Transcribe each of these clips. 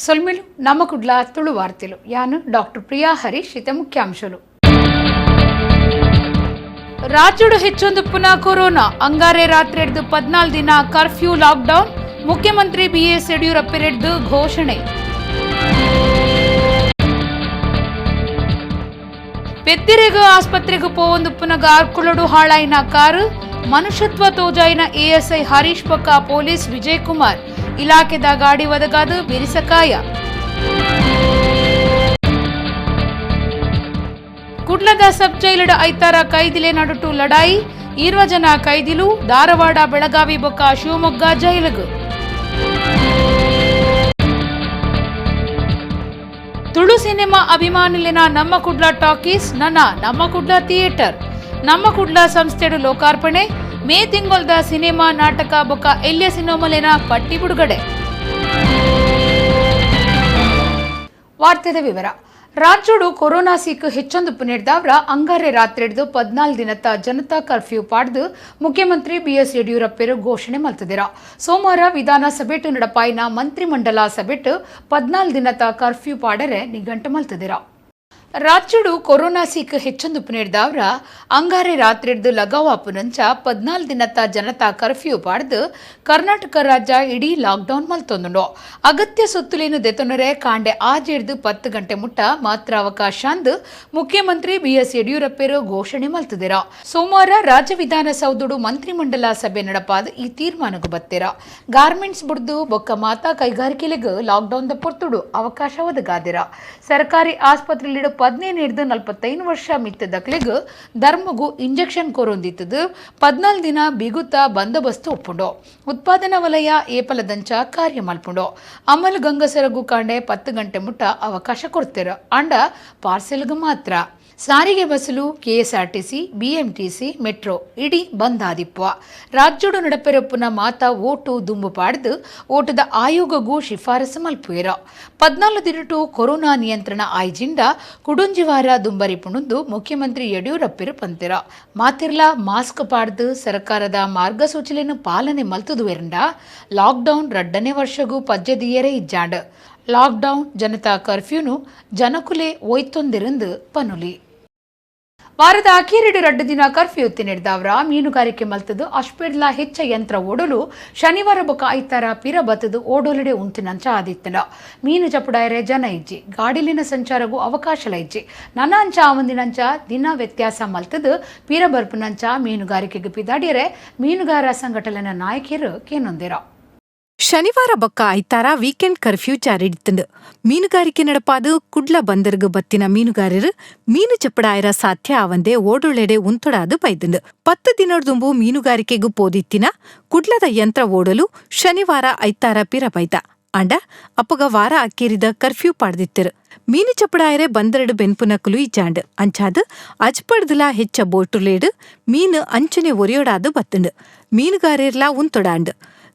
సొల్మిలు నమ్మకుడ్ల తుಳು వార్తలు యాను డాక్టర్ ప్రియా హರೀಶ್ ಇತ ಮುಖ್ಯಾಂಶಗಳು. ರಾಜ್ಯಡು ಹೆಚ್ಚೊಂದುಪ್ಪುನ ಕೊರೋನಾ ಅಂಗಾರೆ ರಾತ್ರಿ ಹಿಡಿದು 14 ದಿನ ಕರ್ಫ್ಯೂ ಲಾಕ್ಡೌನ್. ಮುಖ್ಯಮಂತ್ರಿ ಬಿಎಸ್ ಯಡಿಯೂರಪ್ಪ ಘೋಷಣೆ. ಪೆತ್ತಿರೆಗೂ ಆಸ್ಪತ್ರೆಗೂ ಪೋವೊಂದುಪ್ಪುನಗ ಆರ್ಕುಳಡು ಹಾಳಾಯಿನ ಕಾರು. ಮನುಷ್ಯತ್ವ ತೋಜಾಯಿನ ಎಎಸ್ಐ ಹರೀಶ್ ಪಕ್ಕ ಪೊಲೀಸ್ ವಿಜಯ್ ಕುಮಾರ್. ಇಲಾಖೆದ ಗಾಡಿ ಒದಗಾದು ಬಿರಿಸಕಾಯ. ಕುಡ್ಲದ ಸಬ್ ಜೈಲಡ ಐತಾರ ಕೈದಿಲೆ ನಡುಟು ಲಡಾಯಿ. 20 ಜನ ಕೈದಿಲು. ಧಾರವಾಡ, ಬೆಳಗಾವಿ ಬೊಕ್ಕ ಶಿವಮೊಗ್ಗ ಜೈಲುಗು. ತುಳು ಸಿನಿಮಾ ಅಭಿಮಾನಿಲಿನ ನಮ್ಮ ಕುಡ್ಲ ಟಾಕೀಸ್ ನಮ್ಮ ಕುಡ್ಲ ಥಿಯೇಟರ್ ನಮ್ಮ ಕುಡ್ಲ ಸಂಸ್ಥೆಡು ಲೋಕಾರ್ಪಣೆ. ಮೇ ತಿಂಗೊಲ್ದ ಸಿನಿಮಾ ನಾಟಕ ಬೊಕ್ಕ ಎಲ್ಯ ಸಿನಿಮಾಲಿನ ಪಟ್ಟಿ ಬಿಡುಗಡೆ. ವಾರ್ತೆದ ವಿವರ. ರಾಜ್ಯಡು ಕೊರೋನಾ ಸೀಕು ಹೆಚ್ಚೊಂದುಪ್ಪು ನೀಡಿದವರ ಅಂಗಾರೆ ರಾತ್ರಿ ಹಿಡಿದು 14 ದಿನದ ಜನತಾ ಕರ್ಫ್ಯೂ ಪಾಡ್ದು ಮುಖ್ಯಮಂತ್ರಿ ಬಿಎಸ್ ಯಡಿಯೂರಪ್ಪ ಘೋಷಣೆ ಮಲ್ತಿದ್ದೀರ. ಸೋಮವಾರ ವಿಧಾನಸಭೆಟು ನಡಪಾಯಿನ ಮಂತ್ರಿಮಂಡಲ ಸಭೆಟು 14 ದಿನದ ಕರ್ಫ್ಯೂ ಪಾಡರೆ ನಿಘಂಟು ಮಲ್ತಿದ್ದೀರ. ರಾಜ್ಯಡು ಕೊರೋನಾ ಸೀಕು ಹೆಚ್ಚೊಂದುಪ್ಪು ನೀಡಿದವರ ಅಂಗಾರೆ ರಾತ್ರಿ ಹಿಡಿದು ಲಗಾವಾಪು ನಂಚ 14 ದಿನದ ಜನತಾ ಕರ್ಫ್ಯೂ ಪಾಡ್ದು ಕರ್ನಾಟಕ ರಾಜ್ಯ ಇಡೀ ಲಾಕ್ಡೌನ್ ಮಲ್ತೊಂದುಂಡು. ಅಗತ್ಯ ಸುತ್ತುಲೇನು ದೆತೊನರೆ ಕಾಂಡೆ ಆಜ್ ಹಿಡಿದು 10 ಗಂಟೆ ಮುಟ್ಟ ಮಾತ್ರ ಅವಕಾಶ ಅಂದು ಮುಖ್ಯಮಂತ್ರಿ ಬಿಎಸ್ ಯಡಿಯೂರಪ್ಪ ಘೋಷಣೆ ಮಲ್ತಿದ್ದೀರ. ಸೋಮವಾರ ರಾಜ್ಯ ವಿಧಾನಸೌಧಡು ಮಂತ್ರಿಮಂಡಲ ಸಭೆ ನಡಪಾದ ಈ ತೀರ್ಮಾನಗೂ ಬತ್ತೀರ. ಗಾರ್ಮೆಂಟ್ಸ್ ಬುಡ್ದು ಬೊಕ್ಕ ಮಾತಾ ಕೈಗಾರಿಕೆಲೆಗೂ ಲಾಕ್ಡೌನ್ ದ ಪೊರ್ತುಡು ಅವಕಾಶ ಒದಗಾದಿರ. ಸರ್ಕಾರಿ ಆಸ್ಪತ್ರೆಲಿಡು 15 ಹಿಡಿದು 45 ವರ್ಷ ಮಿತ್ತದಕ್ಲೆಗ್ ಧರ್ಮಗೂ ಇಂಜೆಕ್ಷನ್ ಕೊರೊಂದಿತ್ತದು 14 ದಿನ ಬಿಗುತ್ತ ಬಂದೋಬಸ್ತು ಒಪ್ಪುಂಡು. ಉತ್ಪಾದನಾ ವಲಯ ಏಪಲದಂಚ ಕಾರ್ಯ ಮಲ್ಪುಂಡು. ಅಮಲ್ ಗಂಗಸರಗೂ ಕಾಂಡೆ 10 ಗಂಟೆ ಮುಟ್ಟ ಅವಕಾಶ ಕೊಡ್ತೀರ. ಅಂಡ ಪಾರ್ಸೆಲ್ಗೂ ಮಾತ್ರ. ಸಾರಿಗೆ ಬಸ್ಸುಲು ಕೆಎಸ್ಆರ್ಟಿಸಿ, ಬಿಎಂಟಿಸಿ, ಮೆಟ್ರೋ ಇಡೀ ಬಂದಾದಿಪ್ಪ. ರಾಜ್ಯಡು ನಡಪೆರಪ್ಪುನ ಮಾತಾ ಓಟು ದುಂಬು ಪಾಡ್ದು ಓಟದ ಆಯೋಗಗೂ ಶಿಫಾರಸು ಮಲ್ಪುಯಿರ. 14 ದಿನಟು ಕೊರೋನಾ ನಿಯಂತ್ರಣ ಆಯ್ಜಿಂಡ ಕುಡುಂಜಿವಾರ ದುಂಬರಿಪುಣುಂದು ಮುಖ್ಯಮಂತ್ರಿ ಯಡಿಯೂರಪ್ಪ ಪಂತಿರ. ಮಾತಿರ್ಲ ಮಾಸ್ಕ್ ಪಾಡ್ದು ಸರ್ಕಾರದ ಮಾರ್ಗಸೂಚಿಲೆಯನ್ನು ಪಾಲನೆ ಮಲ್ತುದು ಎರಂಡ ಲಾಕ್ಡೌನ್ 2ನೇ ವರ್ಷಗೂ ಪಜ್ಜದಿಯರೇ ಇಜ್ಜಾಂಡ್. ಲಾಕ್ಡೌನ್ ಜನತಾ ಕರ್ಫ್ಯೂನು ಜನಕುಲೆ ಒಯ್ತೊಂದಿರಂದು ಪನುಲಿ. ವಾರದ ಅಖೀರಿಡು 2 ದಿನ ಕರ್ಫ್ಯೂ ನೀಡಿದವರ ಮೀನುಗಾರಿಕೆ ಮಲ್ತದು ಅಷ್ಪೆಡ್ಲ ಹೆಚ್ಚ ಯಂತ್ರ ಓಡಲು ಶನಿವಾರ ಬೊಕ್ಕ ಐತಾರ ಪಿರ ಬತ್ತದು ಓಡೋಲೆಡೆ ಉಂತಿನಂಚ ಆದಿತ್ತನ. ಮೀನು ಚಪುಡಾಯರೆ ಜನ ಇಜ್ಜಿ ಗಾಡಿಲಿನ ಸಂಚಾರಗೂ ಅವಕಾಶಲ ಇಜ್ಜಿ ನನಾಂಚ ಆವಂದಿನಂಚ ದಿನ ವ್ಯತ್ಯಾಸ ಮಲ್ತದು ಪಿರ ಬರ್ಪುನಂಚ ಮೀನುಗಾರಿಕೆಗೆ ಪಿದಾಡಿಯರೆ ಮೀನುಗಾರ ಸಂಘಟನೆಯ ನಾಯಕಿಯರು ಕೇನೊಂದಿರ. ಶನಿವಾರ ಬೊಕ್ಕ ಐತಾರ ವೀಕೆಂಡ್ ಕರ್ಫ್ಯೂ ಜಾರಿಡಿತ್ತಂಡು. ಮೀನುಗಾರಿಕೆ ನಡಪಾದು ಕುಡ್ಲ ಬಂದರ್ಗು ಬತ್ತಿನ ಮೀನುಗಾರರು ಮೀನು ಚಪ್ಪಡಾಯರ ಸಾಧ್ಯ ಆವಂದೆ ಓಡೊಳೆಡೆ ಉಂತೊಡಾದು ಬೈದುಂಡು. 10 ದಿನದುಂಬು ಮೀನುಗಾರಿಕೆಗೂ ಪೋದಿತ್ತಿನ ಕುಡ್ಲದ ಯಂತ್ರ ಓಡಲು ಶನಿವಾರ ಐತಾರ ಪಿರ ಬೈದ ಅಂಡ ಅಪ್ಪಗ ವಾರ ಅಕ್ಕೇರಿದ ಕರ್ಫ್ಯೂ ಪಾಡ್ದಿತ್ತರು. ಮೀನು ಚಪ್ಪಡಾಯರೆ ಬಂದರಡು ಬೆನ್ಪುನಕುಲು ಇಜ್ಜಾಂಡ್ ಅಂಚಾದು ಅಜ್ಪಡ್ದಲ ಹೆಚ್ಚ ಬೋಟುಲೇಡು ಮೀನು ಅಂಚನೆ ಒರಿಯೋಡಾದು ಬತ್ತುಂಡು. ಮೀನುಗಾರರ್ಲಾ ಉಂತೊಡಾಂಡು.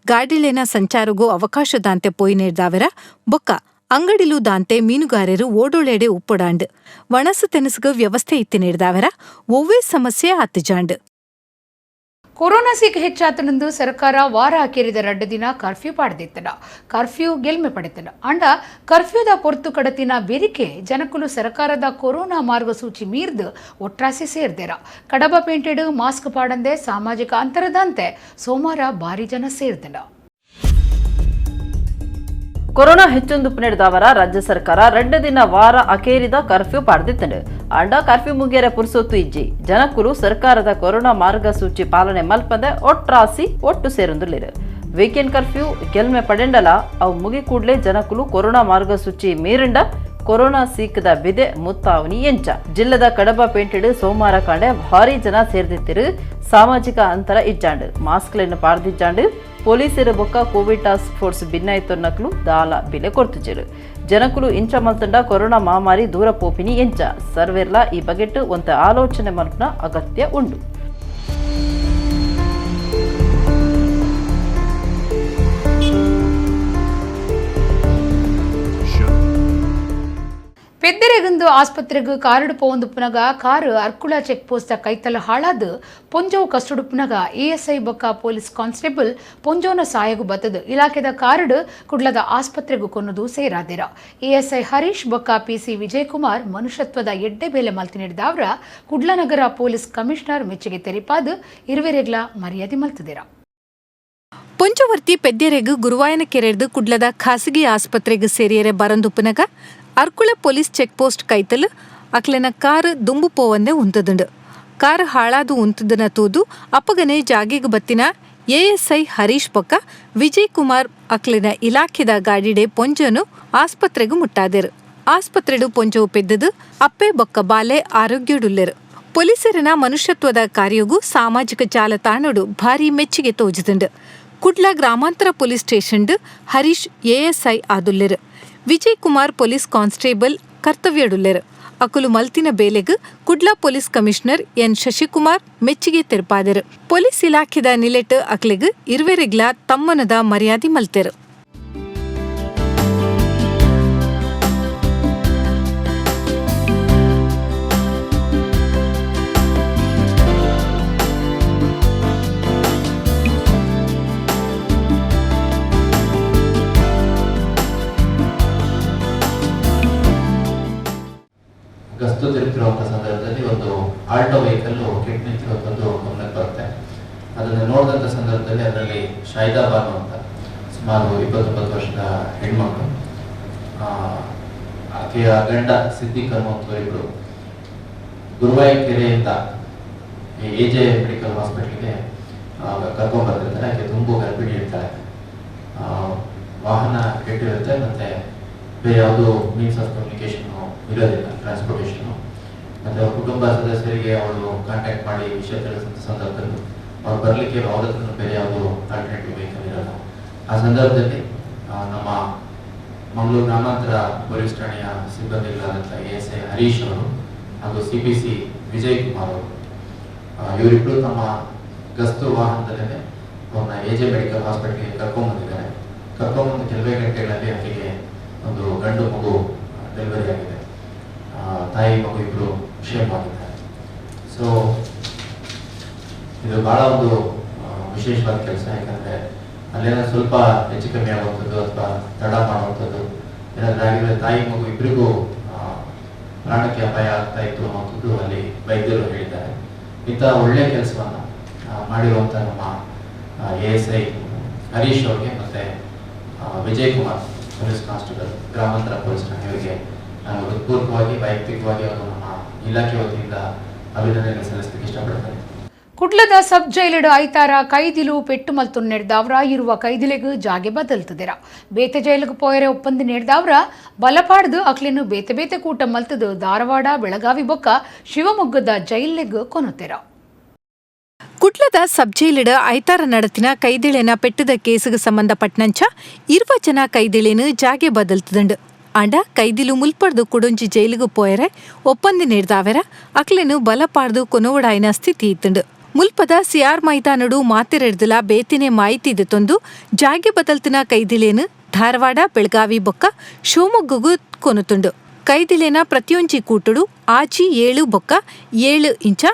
ಗಾಡಿಲೇನ ಸಂಚಾರಗೂ ಅವಕಾಶ ದಾಂತೆ ಪೋಯಿ ನೀಡ್ದಾವೆರ ಬೊಕ್ಕ ಅಂಗಡಿಲು ದಾಂತೆ ಮೀನುಗಾರರು ಓಡೋಳೆಡೆ ಉಪ್ಪೊಡಾಂಡ್. ವಣಸು ತೆನಸುಗ ವ್ಯವಸ್ಥೆ ಇತ್ತಿ ನೀಡ್ದಾವೆರ ಒವ್ವೇ ಸಮಸ್ಯೆ ಆತುಜಾಂಡ್. ಕೊರೋನಾ ಸೀಕ್ ಹೆಚ್ಚಾತನಂದು ಸರ್ಕಾರ ವಾರ ಅಕೇರಿದ 2 ದಿನ ಕರ್ಫ್ಯೂ ಪಾಡ್ದಿತ್ತಡ. ಕರ್ಫ್ಯೂ ಗೆಲ್ಮೆ ಪಡೆತಡ ಅಂಡ ಕರ್ಫ್ಯೂದ ಪೊರ್ತು ಕಡತಿನ ಬೆರಿಕೆ ಜನಕುಲು ಸರ್ಕಾರದ ಕೊರೋನಾ ಮಾರ್ಗಸೂಚಿ ಮೀರ್ದು ಒಟ್ರಾಸಿ ಸೇರ್ದೇರ. ಕಡಬ ಪೇಂಟೆಡ್ ಮಾಸ್ಕ್ ಪಾಡಂದೆ ಸಾಮಾಜಿಕ ಅಂತರದಂತೆ ಸೋಮವಾರ ಭಾರಿ ಜನ ಸೇರ್ದಡ. ಕೊರೋನಾ ಹೆಚ್ಚೊಂದುಪ್ಪು ನೀಡಿದವರ ರಾಜ್ಯ ಸರ್ಕಾರ 2 ದಿನ ವಾರ ಅಕೇರಿದ ಕರ್ಫ್ಯೂ ಪಾಡ್ದಿತ್ತಂಡು. ಅಂಡ ಕರ್ಫ್ಯೂ ಮುಗಿಯರೆ ಪುರ್ಸೊತ್ತು ಇಜ್ಜಿ ಜನಕುಲು ಸರ್ಕಾರದ ಕೊರೋನಾ ಮಾರ್ಗಸೂಚಿ ಪಾಲನೆ ಮಲ್ಪಂದೆ ಒಟ್ರಾಸಿ ಒಟ್ಟು ಸೇರೊಂದುಲ್ಲಿರು. ವೀಕೆಂಡ್ ಕರ್ಫ್ಯೂ ಗೆಲ್ಮೆ ಪಡೆಂಡಲ ಅವು ಮುಗಿ ಕೂಡ್ಲೆ ಜನಕುಲು ಕೊರೋನಾ ಮಾರ್ಗಸೂಚಿ ಮೀರಿಂಡ ಕೊರೋನಾ ಸೀಕದ ಬಿದೆ ಮುತ್ತಾವನಿ ಎಂಚ. ಜಿಲ್ಲದ ಕಡಬ ಪೇಂಟೆಡ್ ಸೋಮವಾರ ಕಾಂಡೆ ಭಾರಿ ಜನ ಸೇರ್ದಿತ್ತಿರು. ಸಾಮಾಜಿಕ ಅಂತರ ಇಜ್ಜಾಂಡ್ ಮಾಸ್ಕ್ಲೆನ್ನು ಪಾರ್ದಿಜ್ಜಾಂಡ್. ಪೊಲೀಸರು ಬೊಕ್ಕ ಕೋವಿಡ್ ಟಾಸ್ಕ್ ಫೋರ್ಸ್ ಭಿನ್ನಾಯ್ತೊನ್ನಕ್ಲು ದಾಲ ಬಿಲೆ ಕೊರ್ತಿಜರು. ಜನಕುಲು ಇಂಚ ಮಲ್ತಂಡ ಕೊರೋನಾ ಮಹಾಮಾರಿ ದೂರ ಪೋಪಿನಿ ಎಂಚ ಸರ್ವೆರ್ಲ ಈ ಬಗೆಟ್ ಒಂತ ಆಲೋಚನೆ ಮಲ್ಪನ ಅಗತ್ಯ ಉಂಡು. ಪೆದ್ದೆರೆಗಂದು ಆಸ್ಪತ್ರೆಗೆ ಕಾರಿಡುಪೊಂದುಪ್ಪುನಗ ಕಾರು ಅರ್ಕುಳ ಚೆಕ್ ಪೋಸ್ಟ್ ಕೈತಲ ಹಾಳಾದು ಪೊಂಜೋವು ಕಸ್ಟುಡುಪ್ಪುನಗ ಎಎಸ್ಐ ಬೊಕ್ಕ ಪೊಲೀಸ್ ಕಾನ್ಸ್ಟೇಬಲ್ ಪೊಂಜೋನ ಸಾಯಗು ಬತ್ತದು ಇಲಾಖೆದ ಕಾರಿಡು ಕುಡ್ಲದ ಆಸ್ಪತ್ರೆಗೂ ಕೊನ್ನದು ಸೇರಾದಿರ ಎಎಸ್ಐ ಹರೀಶ್ ಬೊಕ್ಕ ಪಿಸಿ ವಿಜಯಕುಮಾರ್ ಮನುಷ್ಯತ್ವದ ಎಡ್ಡೆ ಬೇಲೆ ಮಲ್ತಿ ನೀಡಿದವರ ಕುಡ್ಲನಗರ ಪೊಲೀಸ್ ಕಮಿಷನರ್ ಮೆಚ್ಚುಗೆ ತೆರಿಪಾದು ಇರುವೆರೆಗ್ಲ ಮರ್ಯಾದೆ ಮಲ್ತಿದಿರ. ಪೊಂಚವರ್ತಿ ಪೆದ್ದೆರೆಗು ಗುರುವಾಯನ ಕೆರೆದು ಕುಡ್ಲದ ಖಾಸಗಿ ಆಸ್ಪತ್ರೆಗೆ ಸೇರಿಯರೆ ಬರಂದುಪ್ಪುನಗ ಅರ್ಕುಳ ಪೊಲೀಸ್ ಚೆಕ್ ಪೋಸ್ಟ್ ಕೈತಲು ಅಕ್ಲೆನ ಕಾರ್ ದುಂಬು ಪೋವಂದೆ ಉಂತದುಂಡು. ಕಾರ್ ಹಾಳಾದು ಉಂತದನ ತೂದು ಅಪ್ಪಗನೆ ಜಾಗಿಗೆ ಬತ್ತಿನ ಎಎಸ್ಐ ಹರೀಶ್ ಬೊಕ್ಕ ವಿಜಯ್ ಕುಮಾರ್ ಅಕ್ಲೆನ ಇಲಾಖೆದ ಗಾಡಿಡೆ ಪೊಂಜನು ಆಸ್ಪತ್ರೆಗೂ ಮುಟ್ಟಾದೆರು. ಆಸ್ಪತ್ರೆಡು ಪೊಂಜವು ಪೆದ್ದದು ಅಪ್ಪೆ ಬೊಕ್ಕ ಬಾಲೆ ಆರೋಗ್ಯಡುಲ್ಲೆರು. ಪೊಲೀಸರಿನ ಮನುಷ್ಯತ್ವದ ಕಾರ್ಯಗೂ ಸಾಮಾಜಿಕ ಜಾಲತಾಣಡು ಭಾರಿ ಮೆಚ್ಚುಗೆ ತೋಜುದುಂಡು. ಕುಡ್ಲ ಗ್ರಾಮಾಂತರ ಪೊಲೀಸ್ ಸ್ಟೇಷನ್ಡು ಹರೀಶ್ ಎಎಸ್ಐ ಆದುಲ್ಲೆರು. ವಿಜಯ್ ಕುಮಾರ್ ಪೊಲೀಸ್ ಕಾನ್ಸ್ಟೇಬಲ್ ಕರ್ತವ್ಯಡುಲ್ಲೆರು. ಅಕುಲು ಮಲ್ತಿನ ಬೇಲೆಗ್ Kudla police commissioner N Shashikumar ಮೆಚ್ಚುಗೆ ತೆರಪಾದೆರು. ಪೊಲೀಸ್ ಇಲಾಖೆದ ನಿಲೆಟ್ ಅಕ್ಲೆಗ್ ಇರುವೆರೆಗ್ಲ ತಮ್ಮನದ ಮರ್ಯಾದೆ ಮಲ್ತೆರು. ಗಸ್ತು ತಿರುಗ್ತಿರುವಂಥ ಸಂದರ್ಭದಲ್ಲಿ ಒಂದು ಆಲ್ಟೋ ವೆಹಿಕಲ್ ಕೆಟ್ಟು ನಿಂತಿರುವಂಥದ್ದು ಗಮನಕ್ಕೆ ಬರುತ್ತೆ. ಅದನ್ನು ನೋಡಿದಂಥ ಸಂದರ್ಭದಲ್ಲಿ ಅದರಲ್ಲಿ ಶಾಹಿದಾ ಬಾನು ಅಂತ ಸುಮಾರು 29 ವರ್ಷದ ಹೆಣ್ಮಕ್ಳು, ಆಕೆಯ ಗಂಡ ಸಿದ್ದಿಕ್ ಅನ್ನುವಂಥ ಇಬ್ಬರು ಗುರುವಾಯ ಕೆರೆಯಿಂದ ಎಜೆ ಮೆಡಿಕಲ್ ಹಾಸ್ಪಿಟಲ್ಗೆ ಕರ್ಕೊಂಡು ಬರ್ತಿರ್ತಾರೆ. ಆಕೆ ತುಂಬು ಗರ್ಭಿಣಿ ಇರ್ತಾರೆ, ವಾಹನ ಕೆಟ್ಟಿರುತ್ತೆ, ಮತ್ತೆ ಬೇರೆ ಯಾವುದೋ ಮೀನ್ಸ್ ಆಫ್ ಕಮ್ಯುನಿಕೇಶನ್ ಇರೋದಿಲ್ಲ, ಟ್ರಾನ್ಸ್ಪೋರ್ಟೇಷನು. ಮತ್ತು ಅವ್ರ ಕುಟುಂಬ ಸದಸ್ಯರಿಗೆ ಅವಳು ಕಾಂಟ್ಯಾಕ್ಟ್ ಮಾಡಿ ವಿಷಯ ತಿಳಿಸಿದ ಸಂದರ್ಭದಲ್ಲಿ ಅವ್ರು ಬರಲಿಕ್ಕೆ ಅವ್ರ ಹತ್ರ ಬೇರೆ ಯಾವುದೋ ಆಲ್ಟರ್ನೇಟಿವ್ ವೆಹಿಕಲ್ ಇರೋಲ್ಲ. ಆ ಸಂದರ್ಭದಲ್ಲಿ ನಮ್ಮ ಮಂಗಳೂರು ಗ್ರಾಮಾಂತರ ಪೊಲೀಸ್ ಠಾಣೆಯ ಸಿಬ್ಬಂದಿಗಳಾದಂಥ ಎಎಸ್ಐ ಹರೀಶ್ ಅವರು ಹಾಗೂ CPC ವಿಜಯ್ ಕುಮಾರ್ ಅವರು ಇವರಿಬ್ಬರು ತಮ್ಮ ಗಸ್ತು ವಾಹನದಲ್ಲೇ ಅವ್ರನ್ನ ಎಜೆ ಮೆಡಿಕಲ್ ಹಾಸ್ಪಿಟಲ್ಗೆ ಕರ್ಕೊಂಡ್ಬಂದಿದ್ದಾರೆ. ಕರ್ಕೊಂಡ್ಬಂದು ಕೆಲವೇ ಗಂಟೆಗಳಲ್ಲಿ ಆಕೆಗೆ ಒಂದು ಗಂಡು ಮಗು ಡೆಲಿವರಿ ಆಗಿದೆ. ತಾಯಿ ಮಗು ಇಬ್ಬರು ಕ್ಷೇಮವಾಗಿದ್ದಾರೆ. ಸೊ ಇದು ಬಹಳ ಒಂದು ವಿಶೇಷವಾದ ಕೆಲಸ. ಯಾಕಂದರೆ ಅಲ್ಲೇನೋ ಸ್ವಲ್ಪ ಹೆಚ್ಚು ಕಮ್ಮಿ ಆಗುವಂಥದ್ದು ಅಥವಾ ತಡ ಮಾಡುವಂಥದ್ದು ಏನಾದರೂ ಆಗಿದ್ರೆ ತಾಯಿ ಮಗು ಇಬ್ಬರಿಗೂ ಪ್ರಾಣಕ್ಕೆ ಅಪಾಯ ಆಗ್ತಾ ಇತ್ತು ಅನ್ನುವಂಥದ್ದು ಅಲ್ಲಿ ವೈದ್ಯರು ಹೇಳಿದ್ದಾರೆ. ಇಂಥ ಒಳ್ಳೆಯ ಕೆಲಸವನ್ನು ಮಾಡಿರುವಂಥ ನಮ್ಮ ಎಎಸ್ಐ ಹರೀಶ್ ಅವ್ರಿಗೆ ಮತ್ತು ವಿಜಯ್ ಕುಮಾರ್ ಪೊಲೀಸ್ ಕಾನ್ಸ್ಟೇಬಲ್ ಗ್ರಾಮಾಂತರ ಪೊಲೀಸ್ ಠಾಣೆಯವರಿಗೆ ನಾನು ಹೃತ್ಪೂರ್ವಕವಾಗಿ ವೈಯಕ್ತಿಕವಾಗಿ ಅವರು ನಮ್ಮ ಇಲಾಖೆ ವತಿಯಿಂದ ಅಭಿನಂದನೆ ಸಲ್ಲಿಸಲಿಕ್ಕೆ ಇಷ್ಟಪಡ್ತೇನೆ. ಕುಡ್ಲದ ಸಬ್ ಜೈಲಿಡು ಐತಾರ ಕೈದಿಲು ಪೆಟ್ಟು ಮಲ್ತು ನೆಡ್ದವ್ರ ಇರುವ ಕೈದಿಲೆಗ್ ಜಾಗೆ ಬದಲ್ತದಿರ. ಬೇತೆ ಜೈಲಿಗೆ ಪೋಯರೆ ಒಪ್ಪಂದ ನೆಡ್ದವ್ರ ಬಲಪಾಡ್ದು ಅಕ್ಲೆನು ಬೇತೆ ಬೇತೆ ಕೂಟ ಮಲ್ತದು ಧಾರವಾಡ ಬೆಳಗಾವಿ ಬೊಕ್ಕ ಶಿವಮೊಗ್ಗದ ಜೈಲಿಗ್ ಕೊನುತ್ತೆರ. ಕುಡ್ಲದ ಸಬ್ ಜೈಲಿಡ ಐತಾರ ನಡತಿನ ಕೈದಿಳೆನ ಪೆಟ್ಟದ ಕೇಸಿಗೆ ಸಂಬಂಧಪಟ್ಟನಂಚ 20 ಜನ ಕೈದಿಳೆನು ಜಾಗೆ ಬದಲ್ತದಂಡು. ಅಂಡ ಕೈದಿಲು ಮುಲ್ಪಡ್ದು ಕುಡೊಂಜಿ ಜೈಲಿಗೂ ಪೋಯರೆ ಒಪ್ಪಂದಿ ನೀಡ್ದಾವೆರ ಅಕ್ಲೆನು ಬಲಪಾಡ್ದು ಕೊನೋವಡಾಯಿನ ಸ್ಥಿತಿ ಇತ್ತುಂಡು. ಮುಲ್ಪದ ಸಿಆರ್ ಮೈದಾನಡು ಮಾತಿರೆಡ್ದಲ ಬೇತಿನೆ ಮಾಹಿತಿ ತೊಂದು ಜಾಗೆ ಬದಲ್ತಿನ ಕೈದಿಲೇನು ಧಾರವಾಡ ಬೆಳಗಾವಿ ಬೊಕ್ಕ ಶಿವಮೊಗ್ಗಗೂ ಕೊನುತುಂಡು. ಕೈದಿಲೇನ ಪ್ರತಿಯೊಂಜಿ ಕೂಟುಡು ಆಚಿ 7 ಬೊಕ್ಕ 7 ಇಂಚ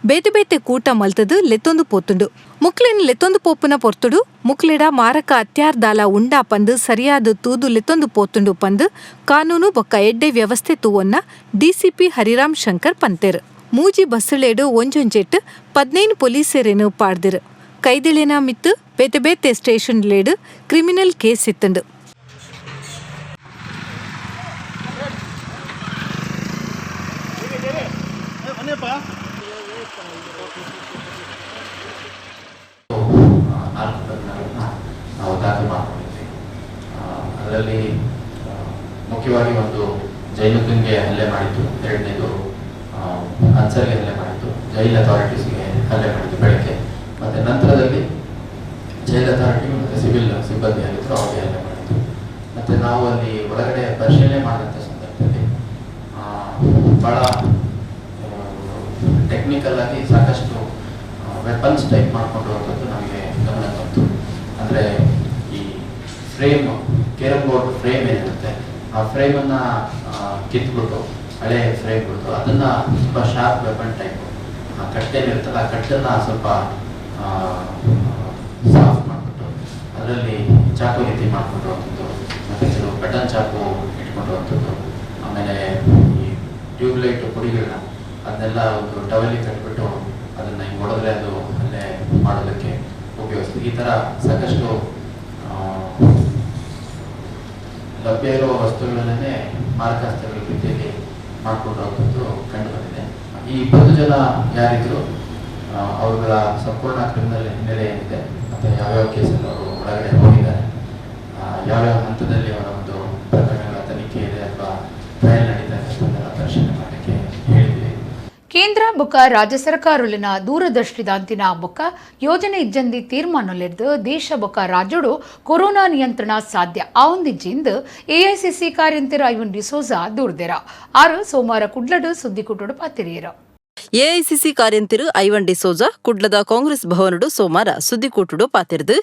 ಬೇತೆ ಬೇತೆ ಕೂಟ ಮಲ್ತದು ಲೆತ್ತೊಂದು ಪೋತುಂಡು. ಮುಕ್ಲೆನ್ ಲೆತ್ತೊಂದು ಪೋಪುನ ಪೊರ್ತುಡು ಮುಕ್ಲೆಡ ಮಾರಕ ಅತ್ಯಾರ್ದಾಲ ಉಂಡಾ ಪಂದು ಸರಿಯಾದ ತೂದು ಲೆತ್ತೊಂದು ಪೋತುಂಡು ಪಂದು ಕಾನೂನು ಬೊಕ್ಕ ಎಡ್ಡೆ ವ್ಯವಸ್ಥೆ ತೂವನ್ನ DCP ಹರಿರಾಮ್ ಶಂಕರ್ ಪಂತೆರು. ಮೂಜಿ ಬಸ್ಸುಳೇಡು ಒಂಜೊಂಜೆಟ್ಟು 15 ಪೊಲೀಸರೇನು ಪಾಡ್ದಿರು. ಕೈದಿಲೇನ ಮಿತ್ತು ಬೇತೆ ಬೇತೆ ಸ್ಟೇಷನ್ ಲೇಡು ಕ್ರಿಮಿನಲ್ ಕೇಸ್ ಇತ್ತುಂಡು. ನಾವು ದಾಖಲು ಮಾಡಿಕೊಂಡಿದ್ವಿ. ಅದರಲ್ಲಿ ಮುಖ್ಯವಾಗಿ ಒಂದು ಜೈನುಗಂಗೆ ಹಲ್ಲೆ ಮಾಡಿತ್ತು, ಎರಡನೇದು ಅನ್ಸರ್ಗೆ ಹಲ್ಲೆ ಮಾಡಿತ್ತು, ಜೈಲ್ ಅಥಾರಿಟೀಸ್ಗೆ ಹಲ್ಲೆ ಮಾಡಿತ್ತು ಬೆಳಗ್ಗೆ, ಮತ್ತು ನಂತರದಲ್ಲಿ ಜೈಲ್ ಅಥಾರಿಟಿ ಮತ್ತು ಸಿವಿಲ್ ಸಿಬ್ಬಂದಿ ಆಗಿತ್ತು ಅವ್ರಿಗೆ ಹಲ್ಲೆ ಮಾಡಿತ್ತು. ಮತ್ತು ನಾವು ಅಲ್ಲಿ ಒಳಗಡೆ ಪರಿಶೀಲನೆ ಮಾಡಿದಂಥ ಸಂದರ್ಭದಲ್ಲಿ ಭಾಳ ಟೆಕ್ನಿಕಲ್ ಆಗಿ ಸಾಕಷ್ಟು ವೆಪನ್ಸ್ ಟೈಪ್ ಮಾಡ್ಕೊಂಡಿರುವಂಥದ್ದು ನಮಗೆ ಗಮನ ಬಂತು. ಅಂದರೆ ಈ ಫ್ರೇಮ್, ಕೇರಂ ಬೋರ್ಡ್ ಫ್ರೇಮ್ ಏನಿರುತ್ತೆ ಆ ಫ್ರೇಮನ್ನು ಕಿತ್ಬಿಟ್ಟು ಹಳೆ ಫ್ರೇಮ್ ಬಿಟ್ಟು ಅದನ್ನು ತುಂಬ ಶಾರ್ಪ್ ವೆಪನ್ ಟೈಪು ಕಟ್ಟೇನಿರುತ್ತಲ್ಲ ಆ ಕಟ್ಟನ್ನು ಸ್ವಲ್ಪ ಸಾಫ್ಟ್ ಮಾಡಿಬಿಟ್ಟು ಅದರಲ್ಲಿ ಚಾಕು ರೀತಿ ಮಾಡಿಕೊಡುವಂಥದ್ದು ಮತ್ತು ಕೆಲವು ಬಟನ್ ಚಾಕು ಇಟ್ಕೊಂಡುವಂಥದ್ದು, ಆಮೇಲೆ ಈ ಟ್ಯೂಬ್ಲೈಟ್ ಪುಡಿಗಳನ್ನ ಅದನ್ನೆಲ್ಲ ಒಂದು ಟವಲಿಗೆ ಕಟ್ಬಿಟ್ಟು ಅದನ್ನು ಹಿಂಗೆ ಹೊಡೆದ್ರೆ ಅದು ಅಲ್ಲೇ ಮಾಡೋದಕ್ಕೆ ಉಪಯೋಗಿಸ್ತೀವಿ. ಈ ಥರ ಸಾಕಷ್ಟು ಲಭ್ಯ ಇರುವ ವಸ್ತುಗಳನ್ನೇ ಮಾರಕಾಸ್ತ್ರಗಳ ರೀತಿಯಲ್ಲಿ ಮಾಡಿಕೊಳ್ಳುವಂಥದ್ದು ಕಂಡು ಬಂದಿದೆ. ಈ 20 ಜನ ಯಾರಿದ್ರು ಅವರುಗಳ ಸಂಪೂರ್ಣ ಕ್ರಿಮಿನಲ್ ಹಿನ್ನೆಲೆ ಏನಿದೆ ಮತ್ತು ಯಾವ್ಯಾವ ಕೇಸಲ್ಲಿ ಅವರು ಒಳಗಡೆ ಹೋಗಿದ್ದಾರೆ, ಯಾವ್ಯಾವ ಹಂತದಲ್ಲಿ ಅವರ ಒಂದು ಪ್ರಕರಣಗಳ ತನಿಖೆ ಇದೆ ಅಥವಾ ಟ್ರಯಲ್ ನಡೀತಾ ಇದೆ ಅದನ್ನೆಲ್ಲ ಪರಿಶೀಲನೆ ಮಾಡಲಿಕ್ಕೆ ಹೇಳಿದ್ವಿ. ಕೇಂದ್ರ ಬೊಕ್ಕ ರಾಜ್ಯ ಸರ್ಕಾರಲಿನ ದೂರದೃಷ್ಟಿದಾಂತಿನ ಬೊಕ್ಕ ಯೋಜನೆ ಇಜ್ಜಂದಿ ತೀರ್ಮಾನಲಿದ್ದು ದೇಶ ಬೊಕ್ಕ ರಾಜ್ಯಡು ಕೊರೋನಾ ನಿಯಂತ್ರಣ ಸಾಧ್ಯ ಆವೊಂದಿಜ್ಜಿಂದು ಎಐಸಿಸಿ ಕಾರ್ಯಂತರ ಐವನ್ ಡಿಸೋಜಾ ದೂರ್ದೆರ ಆರು ಸೋಮವಾರ ಕುಡ್ಲಡು ಸುದ್ದಿಕೂಟಡು ಪಾತಿರಿಯರು. ಎಐಸಿಸಿ ಕಾರ್ಯಂತಿರು ಐವನ್ ಡಿಸೋಜಾ ಕುಡ್ಲದ ಕಾಂಗ್ರೆಸ್ ಭವನಡು ಸೋಮವಾರ ಸುದ್ದಿಕೂಟುಡು ಪಾತಿರ್ದು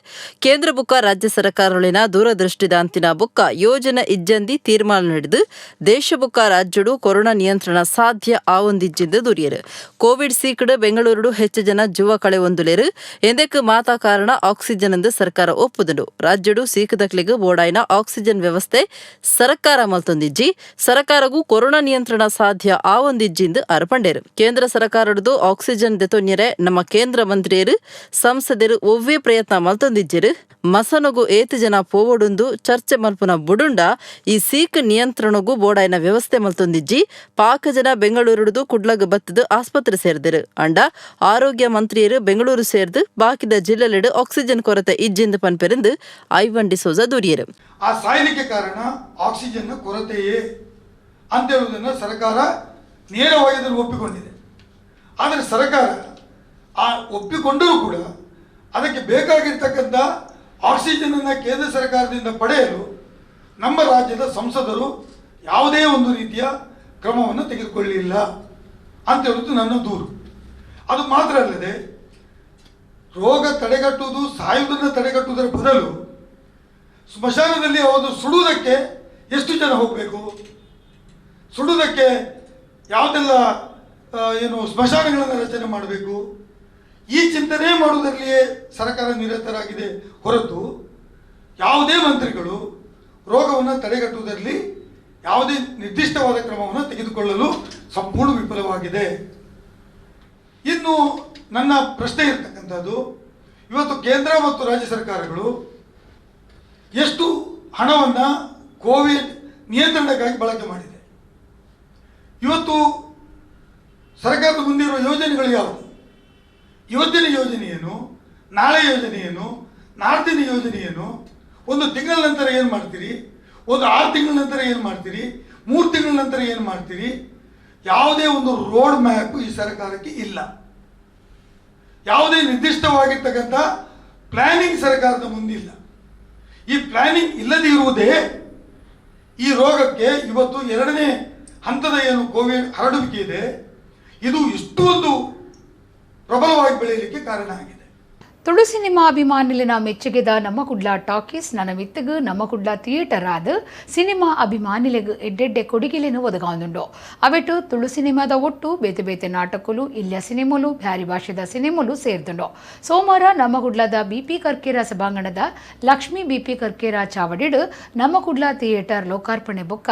ಕೇಂದ್ರ ಬುಕ್ಕ ರಾಜ್ಯ ಸರ್ಕಾರಲಿನ ದೂರದೃಷ್ಟಿದಾಂತಿನ ಬುಕ್ಕ ಯೋಜನೆ ಇಜ್ಜಂದಿ ತೀರ್ಮಾನ ನಡೆದು ದೇಶ ಬುಕ್ಕ ರಾಜ್ಯಡು ಕೊರೋನಾ ನಿಯಂತ್ರಣ ಸಾಧ್ಯ ಆವೊಂದಿಜ್ಜಿಂದು ದುರಿಯರು. ಕೋವಿಡ್ ಸೀಕಡು ಬೆಂಗಳೂರು ಹೆಚ್ಚು ಜನ ಜೀವ ಕಳೆ ಒಂದುಲೇರು ಎಂದಕ್ಕೆ ಮಾತಾ ಕಾರಣ ಆಕ್ಸಿಜನ್ ಎಂದು ಸರ್ಕಾರ ಒಪ್ಪುದುಂಡು. ರಾಜ್ಯಡು ಸೀಕದಕ್ಲಿಗೆ ಬೋಡಾಯಿನ ಆಕ್ಸಿಜನ್ ವ್ಯವಸ್ಥೆ ಸರ್ಕಾರ ಮಲ್ತೊಂದಿಜ್ಜಿ ಸರ್ಕಾರಗೂ ಕೊರೋನಾ ನಿಯಂತ್ರಣ ಸಾಧ್ಯ ಆವೊಂದಿಜ್ಜಿಂದು ಅರ್ಪಂಡೇರು. ಕೇಂದ್ರ ಸರ್ಕಾರದ್ದು ಆಕ್ಸಿಜನ್ ದೆತೊನ್ಯರೆ ನಮ್ಮ ಕೇಂದ್ರ ಮಂತ್ರಿಯರು ಸಂಸದರು ಒವ್ವೇ ಪ್ರಯತ್ನ ಮಲ್ತೊಂದಿಜ್ಜರು. ಮಸನಗು ಏತು ಜನ ಪೋವಡುಂದು ಚರ್ಚೆ ಮಲ್ಪುನ ಬುಡುಂಡ ಈ ಸೀಕ್ ನಿಯಂತ್ರಣಗೂ ಬೋಡಾಯಿನ ವ್ಯವಸ್ಥೆ ಮಲ್ತೊಂದಿಜ್ಜಿ ಪಾಕ ಜನ ಬೆಂಗಳೂರುಡು ಕುಡ್ಲಗ್ ಬತ್ತದು ಆಸ್ಪತ್ರೆ ಸೇರಿದರು. ಅಂಡ ಆರೋಗ್ಯ ಮಂತ್ರಿಯರು ಬೆಂಗಳೂರು ಸೇರ್ದು ಬಾಕಿದ ಜಿಲ್ಲೆಲೆಡು ಆಕ್ಸಿಜನ್ ಕೊರತೆ ಇಜ್ಜಿಂದು ಪನ್ಪೆರೆಂದು ಐವನ್ ಡಿಸೋಜಾ ದುರಿಯರು. ಆ ಸಾಯಲಿಕ್ಕೆ ಕಾರಣ ಆಕ್ಸಿಜನ್ ಕೊರತೆಯೇ ಅಂತ ಹೇಳುವುದನ್ನು ಸರ್ಕಾರ ನೇರವಾಗಿ ಅದನ್ನು ಒಪ್ಪಿಕೊಂಡಿದೆ. ಆದರೆ ಸರ್ಕಾರ ಆ ಒಪ್ಪಿಕೊಂಡರೂ ಕೂಡ ಅದಕ್ಕೆ ಬೇಕಾಗಿರ್ತಕ್ಕಂಥ ಆಕ್ಸಿಜನನ್ನು ಕೇಂದ್ರ ಸರ್ಕಾರದಿಂದ ಪಡೆಯಲು ನಮ್ಮ ರಾಜ್ಯದ ಸಂಸದರು ಯಾವುದೇ ಒಂದು ರೀತಿಯ ಕ್ರಮವನ್ನು ತೆಗೆದುಕೊಳ್ಳಲಿಲ್ಲ ಅಂತ ಹೇಳುವುದು ನನ್ನ ದೂರು. ಅದು ಮಾತ್ರ ಅಲ್ಲದೆ ರೋಗ ತಡೆಗಟ್ಟುವುದು ಸಾಯುವುದನ್ನು ತಡೆಗಟ್ಟುವುದರ ಬದಲು ಸ್ಮಶಾನದಲ್ಲಿ ಅವರು ಸುಡುವುದಕ್ಕೆ ಎಷ್ಟು ಜನ ಹೋಗಬೇಕು, ಸುಡುವುದಕ್ಕೆ ಯಾವುದೆಲ್ಲ ಸ್ಮಶಾನಗಳನ್ನು ರಚನೆ ಮಾಡಬೇಕು, ಈ ಚಿಂತನೆ ಮಾಡುವುದರಲ್ಲಿಯೇ ಸರ್ಕಾರ ನಿರತರಾಗಿದೆ ಹೊರತು ಯಾವುದೇ ಮಂತ್ರಿಗಳು ರೋಗವನ್ನು ತಡೆಗಟ್ಟುವುದರಲ್ಲಿ ಯಾವುದೇ ನಿರ್ದಿಷ್ಟವಾದ ಕ್ರಮವನ್ನು ತೆಗೆದುಕೊಳ್ಳಲು ಸಂಪೂರ್ಣ ವಿಫಲವಾಗಿದೆ. ಇನ್ನು ನನ್ನ ಪ್ರಶ್ನೆ ಇರತಕ್ಕಂಥದ್ದು, ಇವತ್ತು ಕೇಂದ್ರ ಮತ್ತು ರಾಜ್ಯ ಸರ್ಕಾರಗಳು ಎಷ್ಟು ಹಣವನ್ನು ಕೋವಿಡ್ ನಿಯಂತ್ರಣಕ್ಕಾಗಿ ಬಳಕೆ ಮಾಡಿದೆ? ಇವತ್ತು ಸರ್ಕಾರದ ಮುಂದಿರುವ ಯೋಜನೆಗಳು ಯಾವುದು? ಇವತ್ತಿನ ಯೋಜನೆಯೇನು, ನಾಳೆ ಯೋಜನೆಯೇನು, ನಾಡ್ದಿನ ಯೋಜನೆಯೇನು, ಒಂದು ತಿಂಗಳ ನಂತರ ಏನು ಮಾಡ್ತೀರಿ, ಒಂದು 6 ತಿಂಗಳ ನಂತರ ಏನು ಮಾಡ್ತೀರಿ, 3 ತಿಂಗಳ ನಂತರ ಏನು ಮಾಡ್ತೀರಿ? ಯಾವುದೇ ಒಂದು ರೋಡ್ ಮ್ಯಾಪ್ ಈ ಸರ್ಕಾರಕ್ಕೆ ಇಲ್ಲ. ಯಾವುದೇ ನಿರ್ದಿಷ್ಟವಾಗಿರ್ತಕ್ಕಂಥ ಪ್ಲಾನಿಂಗ್ ಸರ್ಕಾರದ ಮುಂದಿಲ್ಲ. ಈ ಪ್ಲಾನಿಂಗ್ ಇಲ್ಲದೆ ಇರುವುದೇ ಈ ರೋಗಕ್ಕೆ ಇವತ್ತು 2ನೇ ಹಂತದ ಏನು ಕೋವಿಡ್ ಹರಡುವಿಕೆ ಇದೆ ಇದು ಇಷ್ಟೊಂದು ಪ್ರಬಲವಾಗಿ ಬೆಳೆಯಲಿಕ್ಕೆ ಕಾರಣ ಆಗಿದೆ. ತುಳು ಸಿನಿಮಾ ಅಭಿಮಾನಿಲಿನ ಮೆಚ್ಚುಗೆದ ನಮ್ಮ ಕುಡ್ಲ ಟಾಕೀಸ್ ನನ್ನ ವಿತ್ತಗು ನಮ್ಮ ಕುಡ್ಲ ಥಿಯೇಟರ್ ಆದ ಸಿನಿಮಾ ಅಭಿಮಾನಿಲೆಗು ಎಡ್ಡೆಡ್ಡೆ ಕೊಡುಗೆಲೇನು ಒದಗಾವುದುಂಡು. ಅವೆಟ್ಟು ತುಳು ಸಿನಿಮಾದ ಒಟ್ಟು ಬೇತೆ ಬೇತೆ ನಾಟಕಲು ಇಲ್ಲಿಯ ಸಿನಿಮಾಲು ಬ್ಯಾರಿ ಭಾಷೆದ ಸಿನಿಮಾಲು ಸೇರ್ದುಂಡು. ಸೋಮವಾರ ನಮ್ಮ ಕುಡ್ಲದ ಬಿಪಿ ಕರ್ಕೇರ ಸಭಾಂಗಣದ ಲಕ್ಷ್ಮೀ ಬಿಪಿ ಕರ್ಕೇರ ಚಾವಡಿಡು ನಮ್ಮ ಕುಡ್ಲ ಥಿಯೇಟರ್ ಲೋಕಾರ್ಪಣೆ ಬೊಕ್ಕ